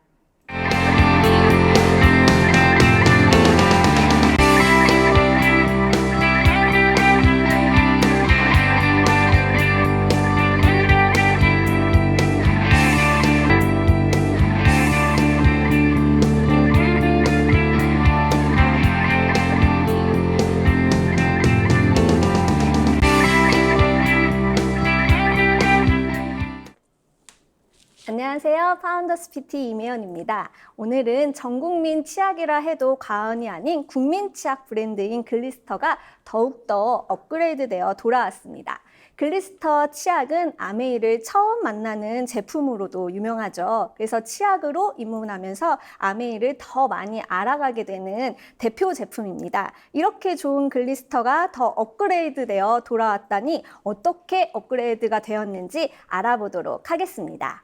안녕하세요. 파운더스 PT 이혜연입니다. 오늘은 전국민 치약이라 해도 과언이 아닌 국민 치약 브랜드인 글리스터가 더욱더 업그레이드되어 돌아왔습니다. 글리스터 치약은 아메이를 처음 만나는 제품으로도 유명하죠. 그래서 치약으로 입문하면서 아메이를 더 많이 알아가게 되는 대표 제품입니다. 이렇게 좋은 글리스터가 더 업그레이드되어 돌아왔다니 어떻게 업그레이드가 되었는지 알아보도록 하겠습니다.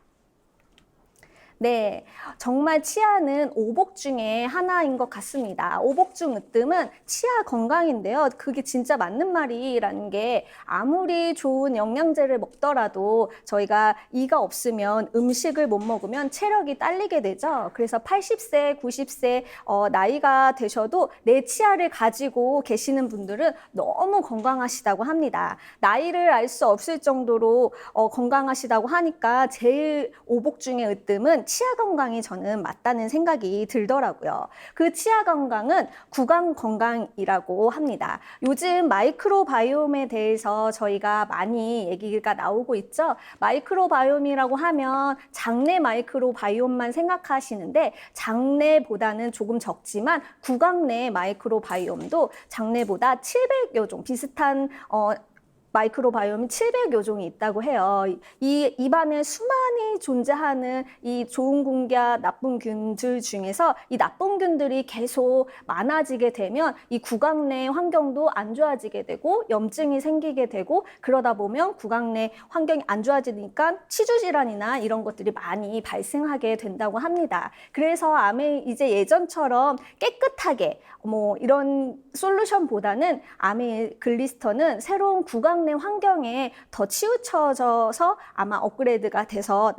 네, 정말 치아는 오복 중에 하나인 것 같습니다. 오복 중 으뜸은 치아 건강인데요. 그게 진짜 맞는 말이라는 게 아무리 좋은 영양제를 먹더라도 저희가 이가 없으면 음식을 못 먹으면 체력이 딸리게 되죠. 그래서 80세, 90세 나이가 되셔도 내 치아를 가지고 계시는 분들은 너무 건강하시다고 합니다. 나이를 알 수 없을 정도로 건강하시다고 하니까 제일 오복 중의 으뜸은 치아 건강이 저는 맞다는 생각이 들더라고요. 그 치아 건강은 구강 건강이라고 합니다. 요즘 마이크로바이옴에 대해서 저희가 많이 얘기가 나오고 있죠. 마이크로바이옴이라고 하면 장내 마이크로바이옴만 생각하시는데 장내보다는 조금 적지만 구강 내 마이크로바이옴도 장내보다 700여 종 비슷한 마이크로바이옴이 700여 종이 있다고 해요. 이 입안에 수많이 존재하는 이 좋은 균과 나쁜 균들 중에서 이 나쁜 균들이 계속 많아지게 되면 이 구강 내 환경도 안 좋아지게 되고 염증이 생기게 되고, 그러다 보면 구강 내 환경이 안 좋아지니까 치주 질환이나 이런 것들이 많이 발생하게 된다고 합니다. 그래서 암에 이제 예전처럼 깨끗하게 이런 솔루션보다는 아메글리스턴은 새로운 구강 내 환경에 더 치우쳐져서 아마 업그레이드가 돼서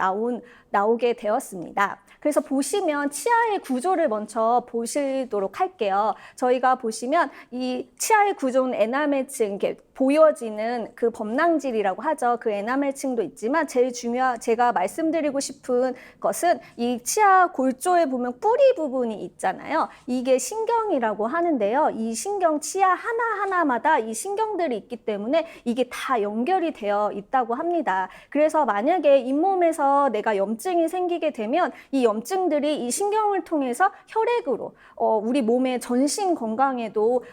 나오게 되었습니다. 그래서 보시면 치아의 구조를 먼저 보시도록 할게요. 저희가 보시면 이 치아의 구조는 에나멜층, 이렇게 보여지는 그 범낭질이라고 하죠. 그 에나멜층도 있지만 제가 말씀드리고 싶은 것은 이 치아 골조에 보면 뿌리 부분이 있잖아요. 이게 신경이라고 하는데요. 이 신경, 치아 하나하나마다 이 신경들이 있기 때문에 이게 다 연결이 되어 있다고 합니다. 그래서 만약에 잇몸에서 내가 염증이 생기게 되면 이 염증들이 이 신경을 통해서 혈액으로 우리 몸의 전신 건강에도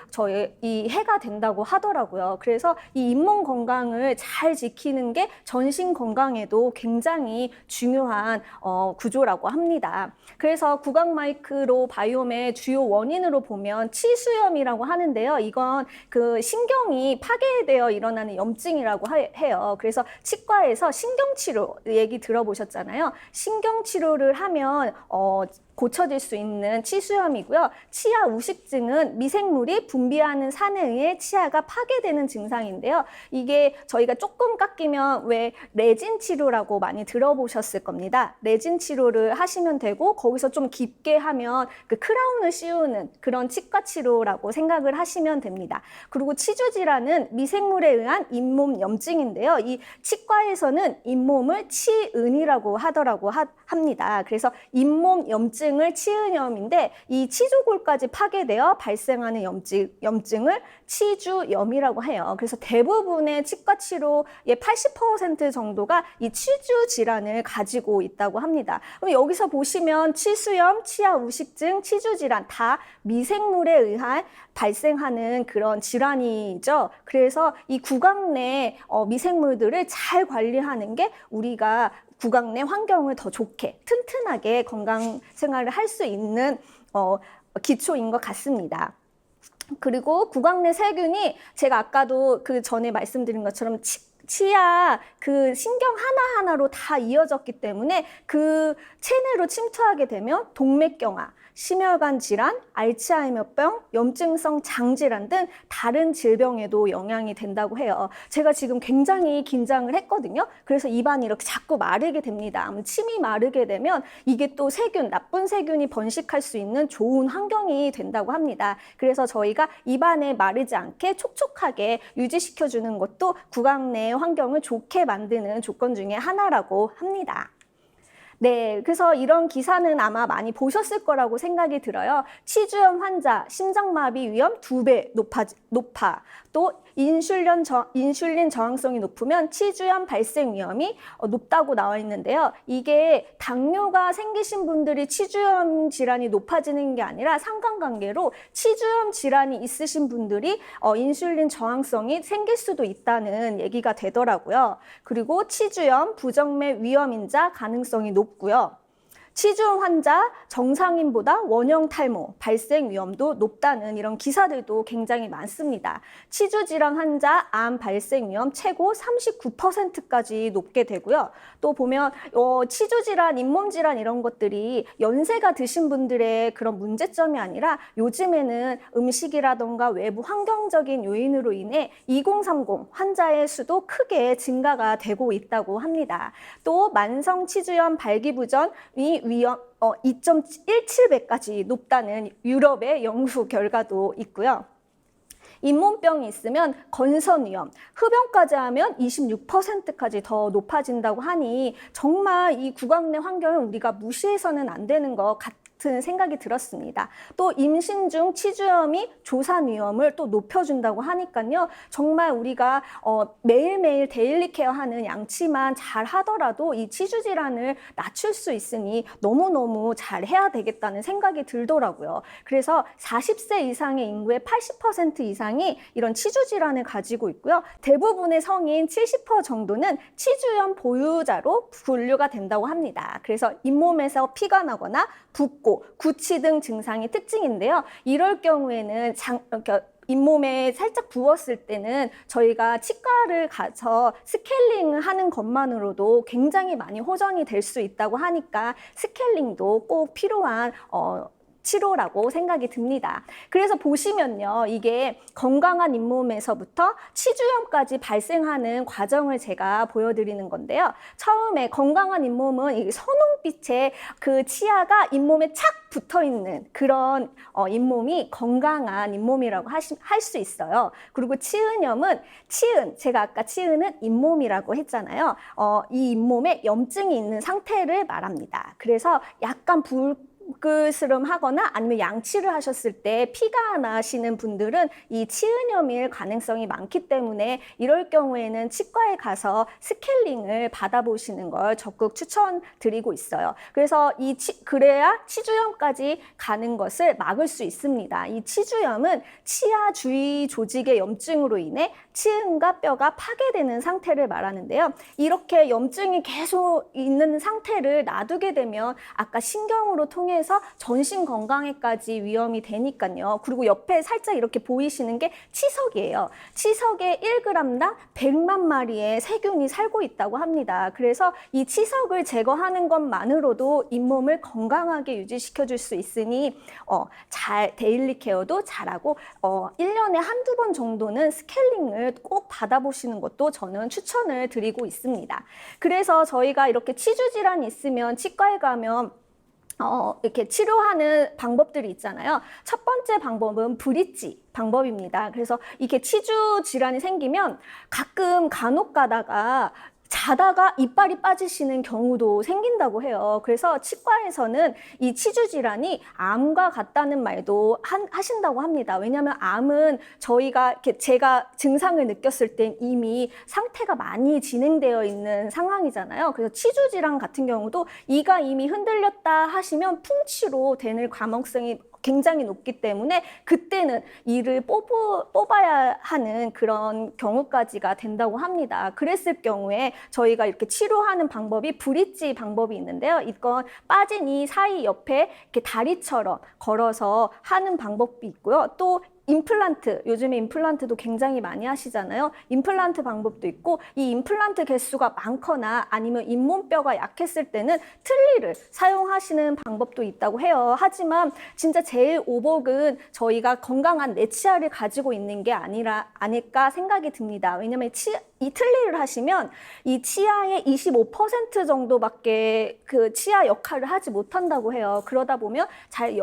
이 해가 된다고 하더라고요. 그래서 이 잇몸 건강을 잘 지키는 게 전신 건강에도 굉장히 중요한 구조라고 합니다. 그래서 구강 마이크로바이옴의 주요 원인으로 보면 치수염이라고 하는데요. 이건 그 신경이 파괴되어 일어나는 염증이라고 해요. 그래서 치과에서 신경치료 얘기 들어보셨잖아요. 신경치료를 하면 고쳐질 수 있는 치수염이고요. 치아 우식증은 미생물이 분비하는 산에 의해 치아가 파괴되는 증상인데요. 이게 저희가 조금 깎이면 왜 레진 치료라고 많이 들어보셨을 겁니다. 레진 치료를 하시면 되고, 거기서 좀 깊게 하면 그 크라운을 씌우는 그런 치과 치료라고 생각을 하시면 됩니다. 그리고 치주 질환은 미생물에 의한 잇몸 염증인데요. 이 치과에서는 잇몸을 치은이라고 합니다. 그래서 잇몸 염증을 치은염인데, 이 치주골까지 파괴되어 발생하는 염증을 치주염이라고 해요. 그래서 대부분의 치과 치료의 80% 정도가 이 치주 질환을 가지고 있다고 합니다. 그럼 여기서 보시면 치수염, 치아 우식증, 치주 질환 다 미생물에 의한 발생하는 그런 질환이죠. 그래서 이 구강 내 미생물들을 잘 관리하는 게 우리가 구강 내 환경을 더 좋게 튼튼하게 건강 생활을 할 수 있는 기초인 것 같습니다. 그리고 구강 내 세균이 제가 아까도 그 전에 말씀드린 것처럼 치아 그 신경 하나하나로 다 이어졌기 때문에 그 체내로 침투하게 되면 동맥경화, 심혈관 질환, 알츠하이머병, 염증성 장질환 등 다른 질병에도 영향이 된다고 해요. 제가 지금 굉장히 긴장을 했거든요. 그래서 입안이 이렇게 자꾸 마르게 됩니다. 침이 마르게 되면 이게 또 나쁜 세균이 번식할 수 있는 좋은 환경이 된다고 합니다. 그래서 저희가 입안에 마르지 않게 촉촉하게 유지시켜주는 것도 구강 내 환경을 좋게 만드는 조건 중에 하나라고 합니다. 네, 그래서 이런 기사는 아마 많이 보셨을 거라고 생각이 들어요. 치주염 환자 심장마비 위험 2배 높아. 또 인슐린 저항성이 높으면 치주염 발생 위험이 높다고 나와 있는데요. 이게 당뇨가 생기신 분들이 치주염 질환이 높아지는 게 아니라 상관관계로 치주염 질환이 있으신 분들이 인슐린 저항성이 생길 수도 있다는 얘기가 되더라고요. 그리고 치주염, 부정맥 위험인자 가능성이 높고요. 치주염 환자 정상인보다 원형 탈모 발생 위험도 높다는 이런 기사들도 굉장히 많습니다. 치주 질환 환자 암 발생 위험 최고 39%까지 높게 되고요. 또 보면 치주 질환, 잇몸 질환 이런 것들이 연세가 드신 분들의 그런 문제점이 아니라 요즘에는 음식이라던가 외부 환경적인 요인으로 인해 2030 환자의 수도 크게 증가가 되고 있다고 합니다. 또 만성 치주염 발기부전이 위험 2.17배까지 높다는 유럽의 연구 결과도 있고요. 잇몸병이 있으면 건선 위험, 흡연까지 하면 26%까지 더 높아진다고 하니 정말 이 구강 내 환경을 우리가 무시해서는 안 되는 것 생각이 들었습니다. 또 임신 중 치주염이 조산 위험을 또 높여준다고 하니까요. 정말 우리가 매일매일 데일리 케어하는 양치만 잘 하더라도 이 치주 질환을 낮출 수 있으니 너무너무 잘 해야 되겠다는 생각이 들더라고요. 그래서 40세 이상의 인구의 80% 이상이 이런 치주 질환을 가지고 있고요. 대부분의 성인 70% 정도는 치주염 보유자로 분류가 된다고 합니다. 그래서 잇몸에서 피가 나거나 붓고 구취 등 증상이 특징인데요. 이럴 경우에는 잇몸에 살짝 부었을 때는 저희가 치과를 가서 스케일링을 하는 것만으로도 굉장히 많이 호전이 될 수 있다고 하니까 스케일링도 꼭 필요한 치료라고 생각이 듭니다. 그래서 보시면요, 이게 건강한 잇몸에서부터 치주염까지 발생하는 과정을 제가 보여드리는 건데요. 처음에 건강한 잇몸은 이 선홍빛의 그 치아가 잇몸에 착 붙어 있는 그런 잇몸이 건강한 잇몸이라고 할 수 있어요. 그리고 치은염은 제가 아까 치은은 잇몸이라고 했잖아요. 이 잇몸에 염증이 있는 상태를 말합니다. 그래서 약간 불그스름하거나 아니면 양치를 하셨을 때 피가 나시는 분들은 이 치은염일 가능성이 많기 때문에 이럴 경우에는 치과에 가서 스케일링을 받아보시는 걸 적극 추천드리고 있어요. 그래서 그래야 치주염까지 가는 것을 막을 수 있습니다. 이 치주염은 치아 주위 조직의 염증으로 인해 치은과 뼈가 파괴되는 상태를 말하는데요. 이렇게 염증이 계속 있는 상태를 놔두게 되면 아까 신경으로 통해서 전신 건강에까지 위험이 되니까요. 그리고 옆에 살짝 이렇게 보이시는 게 치석이에요. 치석에 1g당 100만 마리의 세균이 살고 있다고 합니다. 그래서 이 치석을 제거하는 것만으로도 잇몸을 건강하게 유지시켜 줄 수 있으니 데일리 케어도 잘하고 1년에 한두 번 정도는 스케일링을 꼭 받아보시는 것도 저는 추천을 드리고 있습니다. 그래서 저희가 이렇게 치주 질환이 있으면 치과에 가면 이렇게 치료하는 방법들이 있잖아요. 첫 번째 방법은 브릿지 방법입니다. 그래서 이렇게 치주 질환이 생기면 간혹 가다가 자다가 이빨이 빠지시는 경우도 생긴다고 해요. 그래서 치과에서는 이 치주 질환이 암과 같다는 말도 하신다고 합니다. 왜냐하면 암은 제가 증상을 느꼈을 땐 이미 상태가 많이 진행되어 있는 상황이잖아요. 그래서 치주 질환 같은 경우도 이가 이미 흔들렸다 하시면 풍치로 되는 가능성이 굉장히 높기 때문에 그때는 이를 뽑아야 하는 그런 경우까지가 된다고 합니다. 그랬을 경우에 저희가 이렇게 치료하는 방법이 브릿지 방법이 있는데요. 이건 빠진 이 사이 옆에 이렇게 다리처럼 걸어서 하는 방법이 있고요. 또 임플란트, 요즘에 임플란트도 굉장히 많이 하시잖아요. 임플란트 방법도 있고 이 임플란트 개수가 많거나 아니면 잇몸뼈가 약했을 때는 틀니를 사용하시는 방법도 있다고 해요. 하지만 진짜 제일 오복은 저희가 건강한 내 치아를 가지고 있는 게 아닐까 생각이 듭니다. 왜냐하면 이 틀니를 하시면 이 치아의 25% 정도밖에 그 치아 역할을 하지 못한다고 해요. 그러다 보면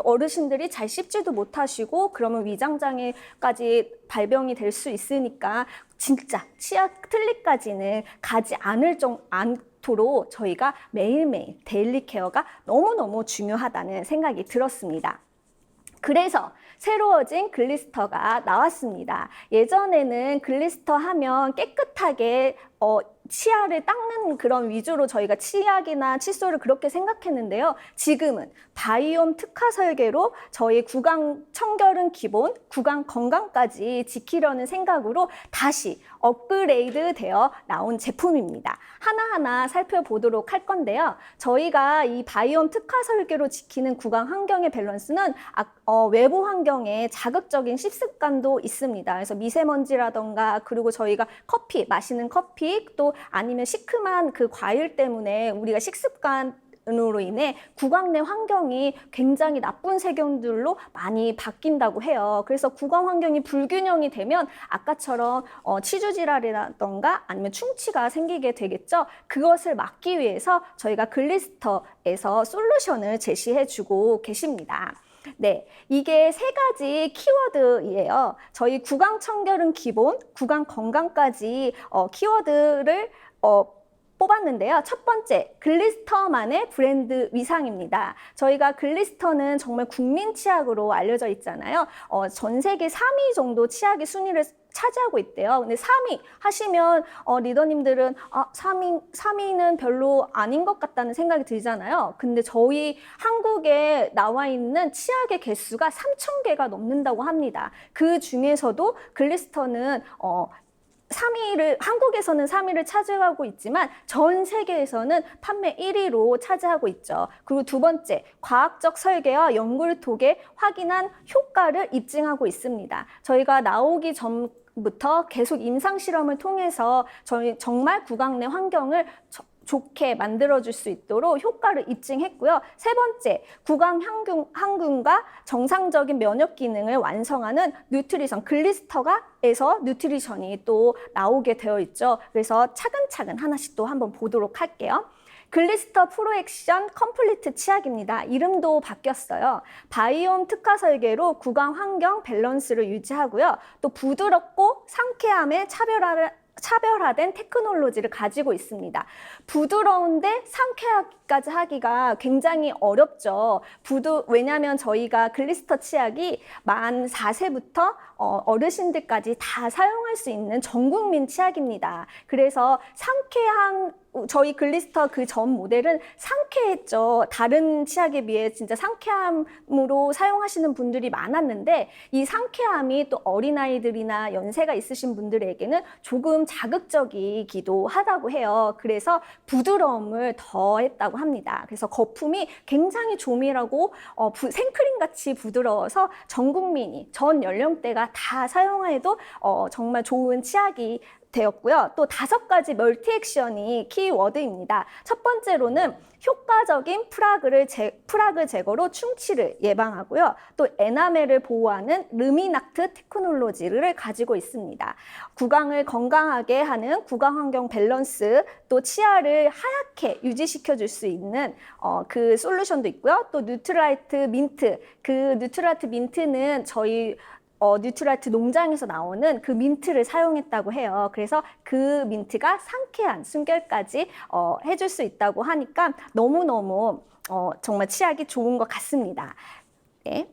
어르신들이 잘 씹지도 못하시고 그러면 위장장애까지 발병이 될 수 있으니까 진짜 치아 틀니까지는 가지 않도록 저희가 매일매일 데일리 케어가 너무너무 중요하다는 생각이 들었습니다. 그래서 새로워진 글리스터가 나왔습니다. 예전에는 글리스터 하면 깨끗하게 치아를 닦는 그런 위주로 저희가 치약이나 칫솔을 그렇게 생각했는데요. 지금은 바이옴 특화 설계로 저희 구강 청결은 기본, 구강 건강까지 지키려는 생각으로 다시 업그레이드 되어 나온 제품입니다. 하나하나 살펴보도록 할 건데요. 저희가 이 바이옴 특화 설계로 지키는 구강 환경의 밸런스는 외부 환경에 자극적인 식습관도 있습니다. 그래서 미세먼지라던가 그리고 저희가 마시는 커피 또 아니면 시큼한 그 과일 때문에 우리가 식습관으로 인해 구강 내 환경이 굉장히 나쁜 세균들로 많이 바뀐다고 해요. 그래서 구강 환경이 불균형이 되면 아까처럼 치주 질환이라던가 아니면 충치가 생기게 되겠죠. 그것을 막기 위해서 저희가 글리스터에서 솔루션을 제시해주고 계십니다. 네, 이게 3가지 키워드예요. 저희 구강 청결은 기본, 구강 건강까지 키워드를 뽑았는데요. 첫 번째, 글리스터만의 브랜드 위상입니다. 저희가 글리스터는 정말 국민 치약으로 알려져 있잖아요. 전 세계 3위 정도 치약의 순위를 차지하고 있대요. 근데 3위 하시면 리더님들은 3위는 별로 아닌 것 같다는 생각이 들잖아요. 근데 저희 한국에 나와 있는 치약의 개수가 3,000개가 넘는다고 합니다. 그 중에서도 글리스터는 한국에서는 3위를 차지하고 있지만 전 세계에서는 판매 1위로 차지하고 있죠. 그리고 두 번째, 과학적 설계와 연구를 통해 확인한 효과를 입증하고 있습니다. 저희가 나오기 전부터 계속 임상 실험을 통해서 저희 정말 구강 내 환경을 좋게 만들어줄 수 있도록 효과를 입증했고요. 세 번째, 구강 항균과 정상적인 면역 기능을 완성하는 뉴트리션, 글리스터가에서 뉴트리션이 또 나오게 되어 있죠. 그래서 차근차근 하나씩 또 한번 보도록 할게요. 글리스터 프로액션 컴플리트 치약입니다. 이름도 바뀌었어요. 바이옴 특화 설계로 구강 환경 밸런스를 유지하고요. 또 부드럽고 상쾌함의 차별화된 테크놀로지를 가지고 있습니다. 부드러운데 상쾌하기까지 하기가 굉장히 어렵죠. 왜냐하면 저희가 글리스터 치약이 만 4세부터 어르신들까지 다 사용할 수 있는 전국민 치약입니다. 그래서 저희 글리스터 그 전 모델은 상쾌했죠. 다른 치약에 비해 진짜 상쾌함으로 사용하시는 분들이 많았는데 이 상쾌함이 또 어린아이들이나 연세가 있으신 분들에게는 조금 자극적이기도 하다고 해요. 그래서 부드러움을 더했다고 합니다. 그래서 거품이 굉장히 조밀하고 생크림 같이 부드러워서 전 국민이, 전 연령대가 다 사용해도 정말 좋은 치약이 되었고요. 또 5가지 멀티 액션이 키워드입니다. 첫 번째로는 효과적인 프라그 제거로 충치를 예방하고요. 또 에나멜을 보호하는 르미낙트 테크놀로지를 가지고 있습니다. 구강을 건강하게 하는 구강 환경 밸런스, 또 치아를 하얗게 유지시켜 줄 수 있는 그 솔루션도 있고요. 또 뉴트라이트 민트, 그 뉴트라이트 민트는 저희 뉴트라이트 농장에서 나오는 그 민트를 사용했다고 해요. 그래서 그 민트가 상쾌한 숨결까지 해줄 수 있다고 하니까 너무너무 정말 치약이 좋은 것 같습니다. 네.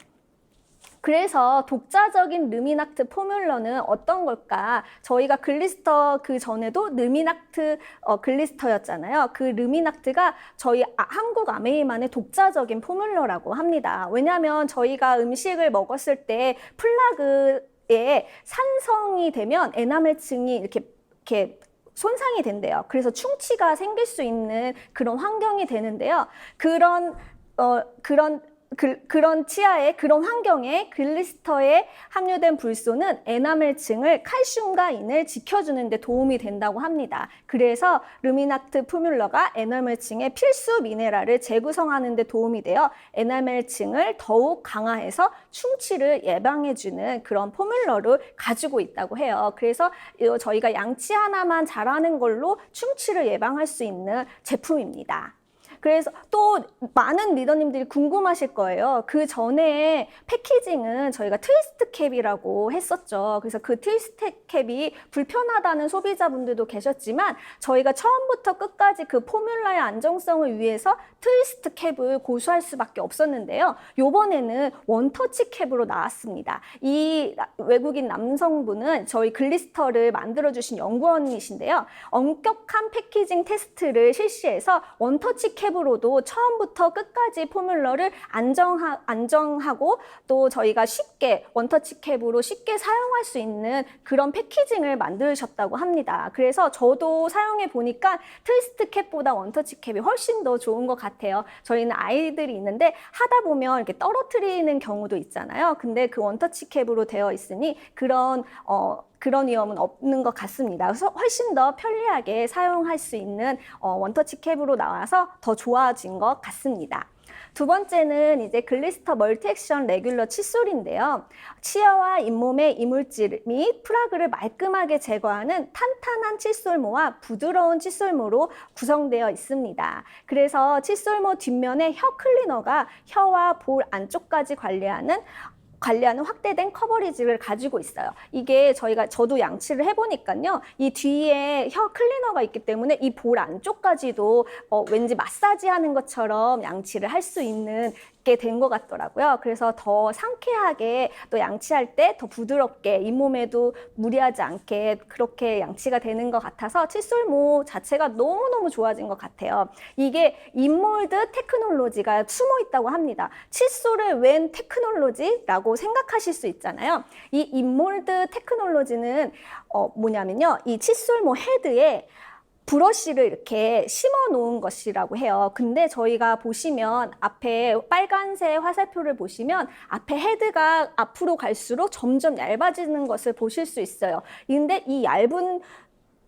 그래서 독자적인 르미낙트 포뮬러는 어떤 걸까? 저희가 글리스터 그 전에도 르미낙트 글리스터였잖아요. 그 르미낙트가 저희 한국 아메이만의 독자적인 포뮬러라고 합니다. 왜냐하면 저희가 음식을 먹었을 때 플라그에 산성이 되면 에나멜층이 이렇게 손상이 된대요. 그래서 충치가 생길 수 있는 그런 환경이 되는데요. 그런 치아에, 그런 환경에 글리스터에 함유된 불소는 에나멜층을 칼슘과 인을 지켜주는 데 도움이 된다고 합니다. 그래서 르미낙트 포뮬러가 에나멜층의 필수 미네랄을 재구성하는 데 도움이 되어 에나멜층을 더욱 강화해서 충치를 예방해주는 그런 포뮬러를 가지고 있다고 해요. 그래서 저희가 양치 하나만 잘하는 걸로 충치를 예방할 수 있는 제품입니다. 그래서 또 많은 리더님들이 궁금하실 거예요. 그 전에 패키징은 저희가 트위스트 캡이라고 했었죠. 그래서 그 트위스트 캡이 불편하다는 소비자분들도 계셨지만 저희가 처음부터 끝까지 그 포뮬라의 안정성을 위해서 트위스트 캡을 고수할 수밖에 없었는데요. 이번에는 원터치 캡으로 나왔습니다. 이 외국인 남성분은 저희 글리스터를 만들어주신 연구원이신데요. 엄격한 패키징 테스트를 실시해서 원터치 캡으로도 처음부터 끝까지 포뮬러를 안정하고 또 저희가 쉽게 원터치 캡으로 쉽게 사용할 수 있는 그런 패키징을 만드셨다고 합니다. 그래서 저도 사용해 보니까 트위스트 캡보다 원터치 캡이 훨씬 더 좋은 것 같아요. 저희는 아이들이 있는데 하다 보면 이렇게 떨어뜨리는 경우도 있잖아요. 근데 그 원터치 캡으로 되어 있으니 그런 위험은 없는 것 같습니다. 그래서 훨씬 더 편리하게 사용할 수 있는 원터치 캡으로 나와서 더 좋아진 것 같습니다. 두 번째는 이제 글리스터 멀티 액션 레귤러 칫솔인데요. 치아와 잇몸의 이물질 및 프라그를 말끔하게 제거하는 탄탄한 칫솔모와 부드러운 칫솔모로 구성되어 있습니다. 그래서 칫솔모 뒷면에 혀 클리너가 혀와 볼 안쪽까지 관리하는 관리하는 확대된 커버리지를 가지고 있어요. 이게 저도 양치를 해보니까요. 이 뒤에 혀 클리너가 있기 때문에 이 볼 안쪽까지도 왠지 마사지하는 것처럼 양치를 할 수 있는 게 된 것 같더라고요. 그래서 더 상쾌하게 또 양치할 때 더 부드럽게 잇몸에도 무리하지 않게 그렇게 양치가 되는 것 같아서 칫솔모 자체가 너무너무 좋아진 것 같아요. 이게 인몰드 테크놀로지가 숨어 있다고 합니다. 칫솔을 웬 테크놀로지라고 생각하실 수 있잖아요. 이 인몰드 테크놀로지는 뭐냐면요. 이 칫솔모 헤드에 브러쉬를 이렇게 심어 놓은 것이라고 해요. 근데 저희가 보시면 앞에 빨간색 화살표를 보시면 앞에 헤드가 앞으로 갈수록 점점 얇아지는 것을 보실 수 있어요. 근데 이 얇은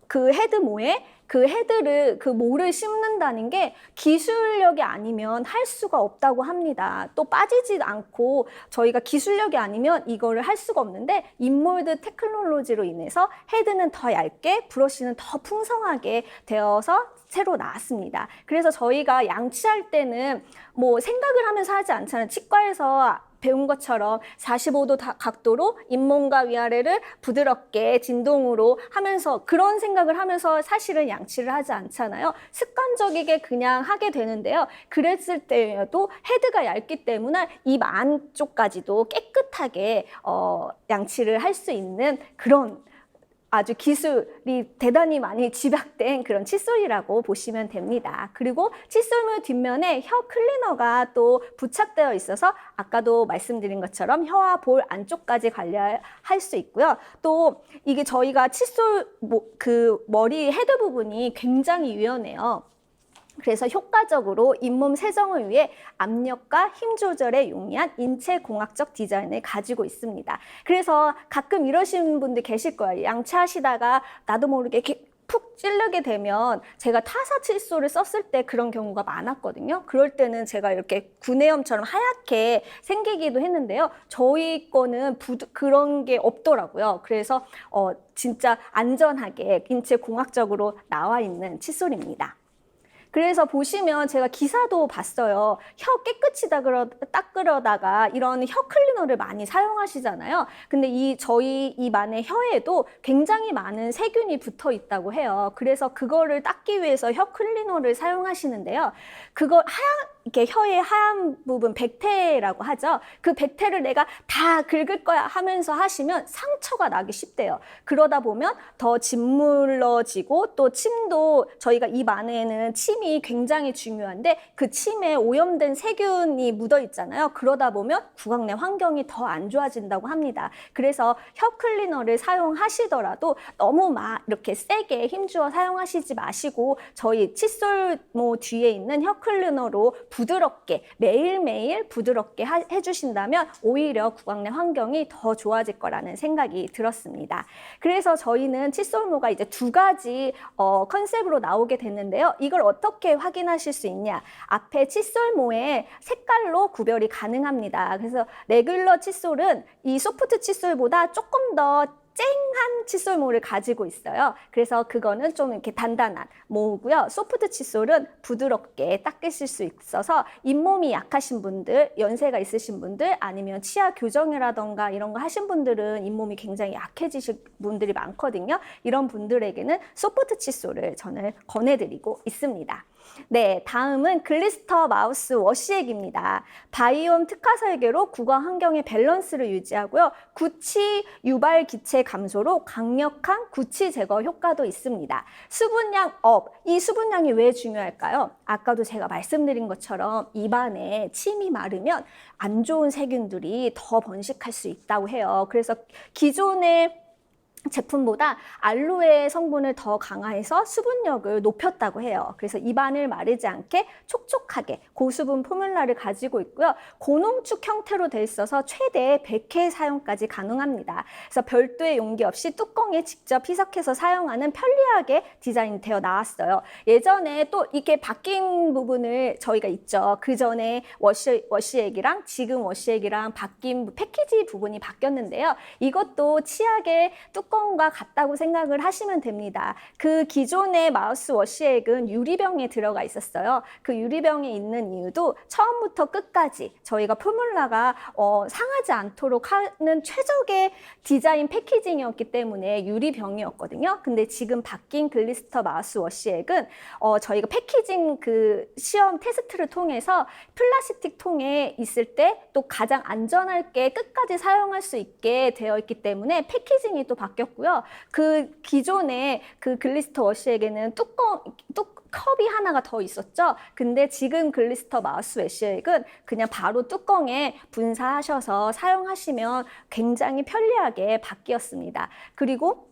그 헤드모에 그 모를 심는다는 게 기술력이 아니면 할 수가 없다고 합니다. 또 빠지지 않고 저희가 기술력이 아니면 이거를 할 수가 없는데 인몰드 테크놀로지로 인해서 헤드는 더 얇게 브러쉬는 더 풍성하게 되어서 새로 나왔습니다. 그래서 저희가 양치할 때는 뭐 생각을 하면서 하지 않잖아요. 치과에서 배운 것처럼 45도 각도로 잇몸과 위아래를 부드럽게 진동으로 하면서 그런 생각을 하면서 사실은 양치를 하지 않잖아요. 습관적이게 그냥 하게 되는데요. 그랬을 때에도 헤드가 얇기 때문에 입 안쪽까지도 깨끗하게 양치를 할 수 있는 그런 아주 기술이 대단히 많이 집약된 그런 칫솔이라고 보시면 됩니다. 그리고 칫솔물 뒷면에 혀 클리너가 또 부착되어 있어서 아까도 말씀드린 것처럼 혀와 볼 안쪽까지 관리할 수 있고요. 또 이게 저희가 칫솔 그 머리 헤드 부분이 굉장히 유연해요. 그래서 효과적으로 잇몸 세정을 위해 압력과 힘 조절에 용이한 인체공학적 디자인을 가지고 있습니다. 그래서 가끔 이러시는 분들 계실 거예요. 양치하시다가 나도 모르게 이렇게 푹 찌르게 되면 제가 타사 칫솔을 썼을 때 그런 경우가 많았거든요. 그럴 때는 제가 이렇게 구내염처럼 하얗게 생기기도 했는데요. 저희 거는 그런 게 없더라고요. 그래서 진짜 안전하게 인체공학적으로 나와 있는 칫솔입니다. 그래서 보시면 제가 기사도 봤어요. 혀 깨끗이 닦으려다가 이런 혀 클리너를 많이 사용하시잖아요. 근데 저희 입 안에 혀에도 굉장히 많은 세균이 붙어 있다고 해요. 그래서 그거를 닦기 위해서 혀 클리너를 사용하시는데요. 이렇게 혀의 하얀 부분 백태라고 하죠. 그 백태를 내가 다 긁을 거야 하면서 하시면 상처가 나기 쉽대요. 그러다 보면 더 짓물러지고 또 침도 저희가 입 안에는 침이 굉장히 중요한데 그 침에 오염된 세균이 묻어 있잖아요. 그러다 보면 구강 내 환경이 더 안 좋아진다고 합니다. 그래서 혀 클리너를 사용하시더라도 너무 이렇게 세게 힘주어 사용하시지 마시고 저희 칫솔모 뒤에 있는 혀 클리너로 부드럽게 매일매일 부드럽게 해주신다면 오히려 구강 내 환경이 더 좋아질 거라는 생각이 들었습니다. 그래서 저희는 칫솔모가 이제 두 가지 컨셉으로 나오게 됐는데요. 이걸 어떻게 확인하실 수 있냐? 앞에 칫솔모의 색깔로 구별이 가능합니다. 그래서 레귤러 칫솔은 이 소프트 칫솔보다 조금 더 쨍한 칫솔모를 가지고 있어요. 그래서 그거는 좀 이렇게 단단한 모고요. 소프트 칫솔은 부드럽게 닦으실 수 있어서 잇몸이 약하신 분들, 연세가 있으신 분들, 아니면 치아 교정이라던가 이런 거 하신 분들은 잇몸이 굉장히 약해지실 분들이 많거든요. 이런 분들에게는 소프트 칫솔을 저는 권해드리고 있습니다. 네, 다음은 글리스터 마우스 워시액입니다. 바이옴 특화 설계로 구강 환경의 밸런스를 유지하고요. 구취 유발 기체 감소로 강력한 구취 제거 효과도 있습니다. 수분량 업, 이 수분량이 왜 중요할까요? 아까도 제가 말씀드린 것처럼 입안에 침이 마르면 안 좋은 세균들이 더 번식할 수 있다고 해요. 그래서 기존의 제품보다 알로에 성분을 더 강화해서 수분력을 높였다고 해요. 그래서 입안을 마르지 않게 촉촉하게 고수분 포뮬라를 가지고 있고요. 고농축 형태로 돼 있어서 최대 100회 사용까지 가능합니다. 그래서 별도의 용기 없이 뚜껑에 직접 희석해서 사용하는 편리하게 디자인되어 나왔어요. 예전에 또 이렇게 바뀐 부분을 저희가 있죠. 그 전에 워시액이랑 지금 워시액이랑 바뀐 패키지 부분이 바뀌었는데요. 이것도 치약의 뚜껑 뚜껑과 같다고 생각을 하시면 됩니다. 그 기존의 마우스 워시액은 유리병에 들어가 있었어요. 그 유리병에 있는 이유도 처음부터 끝까지 저희가 포뮬라가 상하지 않도록 하는 최적의 디자인 패키징이었기 때문에 유리병이었거든요. 근데 지금 바뀐 글리스터 마우스 워시액은 저희가 패키징 그 시험 테스트를 통해서 플라스틱 통에 있을 때 또 가장 안전하게 끝까지 사용할 수 있게 되어 있기 때문에 패키징이 또 바뀌었고요. 그 기존의 그 글리스터 워시액에는 컵이 하나가 더 있었죠. 근데 지금 글리스터 마우스 워시액은 그냥 바로 뚜껑에 분사하셔서 사용하시면 굉장히 편리하게 바뀌었습니다. 그리고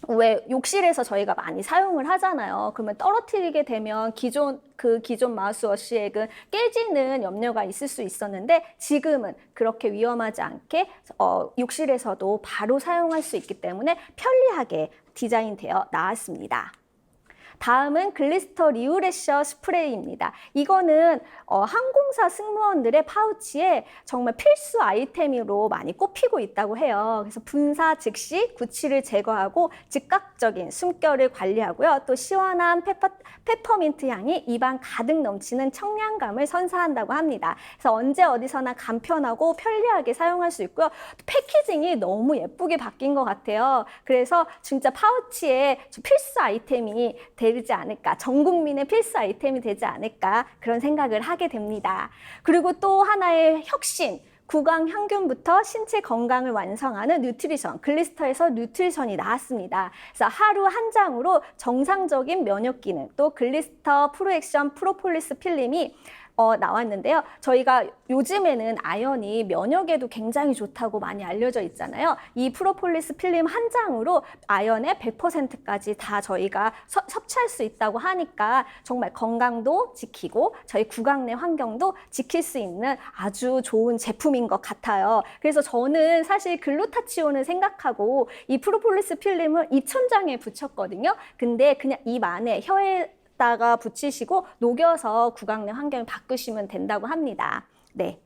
왜 욕실에서 저희가 많이 사용을 하잖아요. 그러면 떨어뜨리게 되면 기존 마우스 워시액은 깨지는 염려가 있을 수 있었는데 지금은 그렇게 위험하지 않게 욕실에서도 바로 사용할 수 있기 때문에 편리하게 디자인되어 나왔습니다. 다음은 글리스터 리우레셔 스프레이입니다. 이거는 항공사 승무원들의 파우치에 정말 필수 아이템으로 많이 꼽히고 있다고 해요. 그래서 분사 즉시 구취를 제거하고 즉각적인 숨결을 관리하고요. 또 시원한 페퍼민트 향이 입안 가득 넘치는 청량감을 선사한다고 합니다. 그래서 언제 어디서나 간편하고 편리하게 사용할 수 있고요. 패키징이 너무 예쁘게 바뀐 것 같아요. 그래서 진짜 파우치에 필수 아이템이 되지 않을까, 전 국민의 필수 아이템이 되지 않을까 그런 생각을 하게 됩니다. 그리고 또 하나의 혁신, 구강 향균부터 신체 건강을 완성하는 뉴트리션, 글리스터에서 뉴트리션이 나왔습니다. 그래서 하루 한 장으로 정상적인 면역 기능, 또 글리스터 프로액션 프로폴리스 필름이 나왔는데요. 저희가 요즘에는 아연이 면역에도 굉장히 좋다고 많이 알려져 있잖아요. 이 프로폴리스 필름 한 장으로 아연의 100%까지 다 저희가 섭취할 수 있다고 하니까 정말 건강도 지키고 저희 구강 내 환경도 지킬 수 있는 아주 좋은 제품인 것 같아요. 그래서 저는 사실 글루타치온을 생각하고 이 프로폴리스 필름을 2,000장에 붙였거든요. 근데 그냥 입 안에 혀에 다가 붙이시고 녹여서 구강 내 환경을 바꾸시면 된다고 합니다. 네.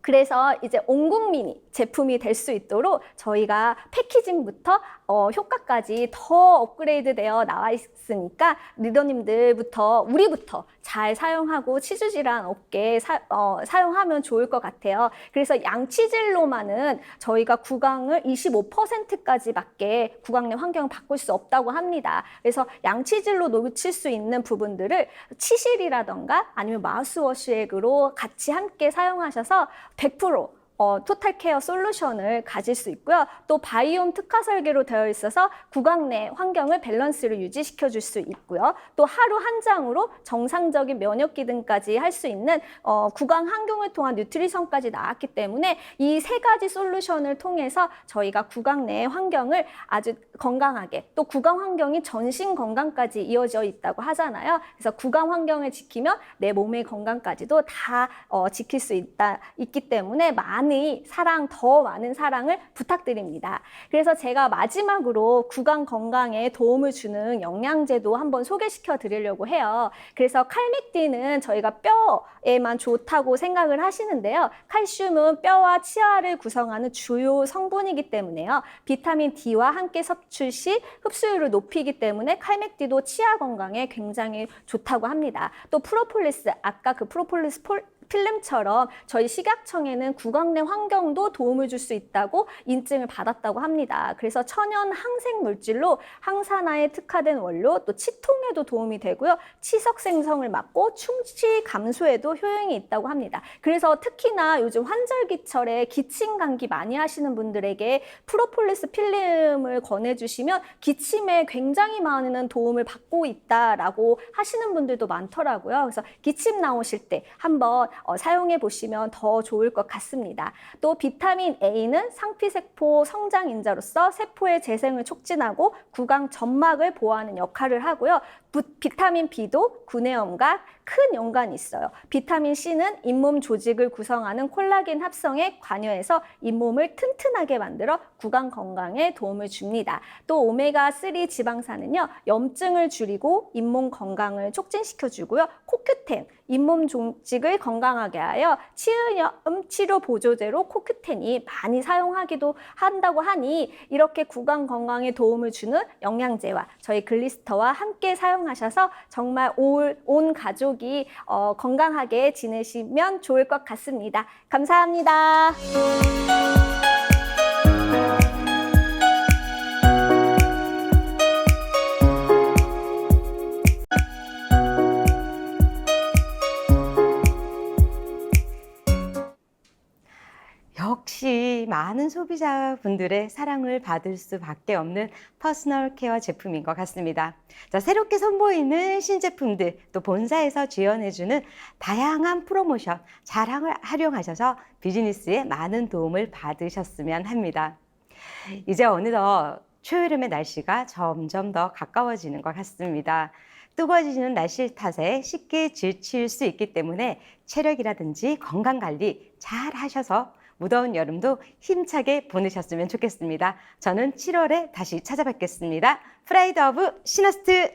그래서 이제 온 국민이 제품이 될 수 있도록 저희가 패키징부터 효과까지 더 업그레이드 되어 나와 있으니까 리더님들부터 우리부터 잘 사용하고 치주 질환 없게 사용하면 좋을 것 같아요. 그래서 양치질로만은 저희가 구강을 25%까지밖에 구강 내 환경을 바꿀 수 없다고 합니다. 그래서 양치질로 놓칠 수 있는 부분들을 치실이라던가 아니면 마우스워시액으로 같이 함께 사용하셔서 100% 토탈 케어 솔루션을 가질 수 있고요. 또 바이옴 특화 설계로 되어 있어서 구강 내 환경을 밸런스를 유지시켜 줄 수 있고요. 또 하루 한 장으로 정상적인 면역 기능까지 할 수 있는 구강 환경을 통한 뉴트리션까지 나왔기 때문에 이 세 가지 솔루션을 통해서 저희가 구강 내 환경을 아주 건강하게, 또 구강 환경이 전신 건강까지 이어져 있다고 하잖아요. 그래서 구강 환경을 지키면 내 몸의 건강까지도 다 지킬 수 있기 때문에 더 많은 사랑을 부탁드립니다. 그래서 제가 마지막으로 구강 건강에 도움을 주는 영양제도 한번 소개시켜 드리려고 해요. 그래서 칼맥디는 저희가 뼈에만 좋다고 생각을 하시는데요. 칼슘은 뼈와 치아를 구성하는 주요 성분이기 때문에요. 비타민 D와 함께 섭취 시 흡수율을 높이기 때문에 칼맥디도 치아 건강에 굉장히 좋다고 합니다. 또 프로폴리스, 아까 그 프로폴리스 필름처럼 저희 식약청에는 구강 내 환경도 도움을 줄 수 있다고 인증을 받았다고 합니다. 그래서 천연 항생 물질로 항산화에 특화된 원료, 또 치통에도 도움이 되고요. 치석 생성을 막고 충치 감소에도 효용이 있다고 합니다. 그래서 특히나 요즘 환절기철에 기침 감기 많이 하시는 분들에게 프로폴리스 필름을 권해주시면 기침에 굉장히 많은 도움을 받고 있다라고 하시는 분들도 많더라고요. 그래서 기침 나오실 때 한번 사용해 보시면 더 좋을 것 같습니다. 또 비타민 A는 상피세포 성장인자로서 세포의 재생을 촉진하고 구강 점막을 보호하는 역할을 하고요. 비타민 B도 구내염과 큰 연관이 있어요. 비타민 C는 잇몸 조직을 구성하는 콜라겐 합성에 관여해서 잇몸을 튼튼하게 만들어 구강 건강에 도움을 줍니다. 또 오메가3 지방산은요, 염증을 줄이고 잇몸 건강을 촉진시켜주고요. 코큐텐, 잇몸 조직을 건강하게 하여 치은염 치료 보조제로 코큐텐이 많이 사용하기도 한다고 하니 이렇게 구강 건강에 도움을 주는 영양제와 저희 글리스터와 함께 사용하셔서 정말 온 가족이 건강하게 지내시면 좋을 것 같습니다. 감사합니다. 역시 많은 소비자분들의 사랑을 받을 수밖에 없는 퍼스널 케어 제품인 것 같습니다. 자, 새롭게 선보이는 신제품들, 또 본사에서 지원해주는 다양한 프로모션 잘 활용하셔서 비즈니스에 많은 도움을 받으셨으면 합니다. 이제 어느덧 초여름의 날씨가 점점 더 가까워지는 것 같습니다. 뜨거워지는 날씨 탓에 쉽게 지칠 수 있기 때문에 체력이라든지 건강관리 잘 하셔서 무더운 여름도 힘차게 보내셨으면 좋겠습니다. 저는 7월에 다시 찾아뵙겠습니다. 프라이드 오브 시너스트!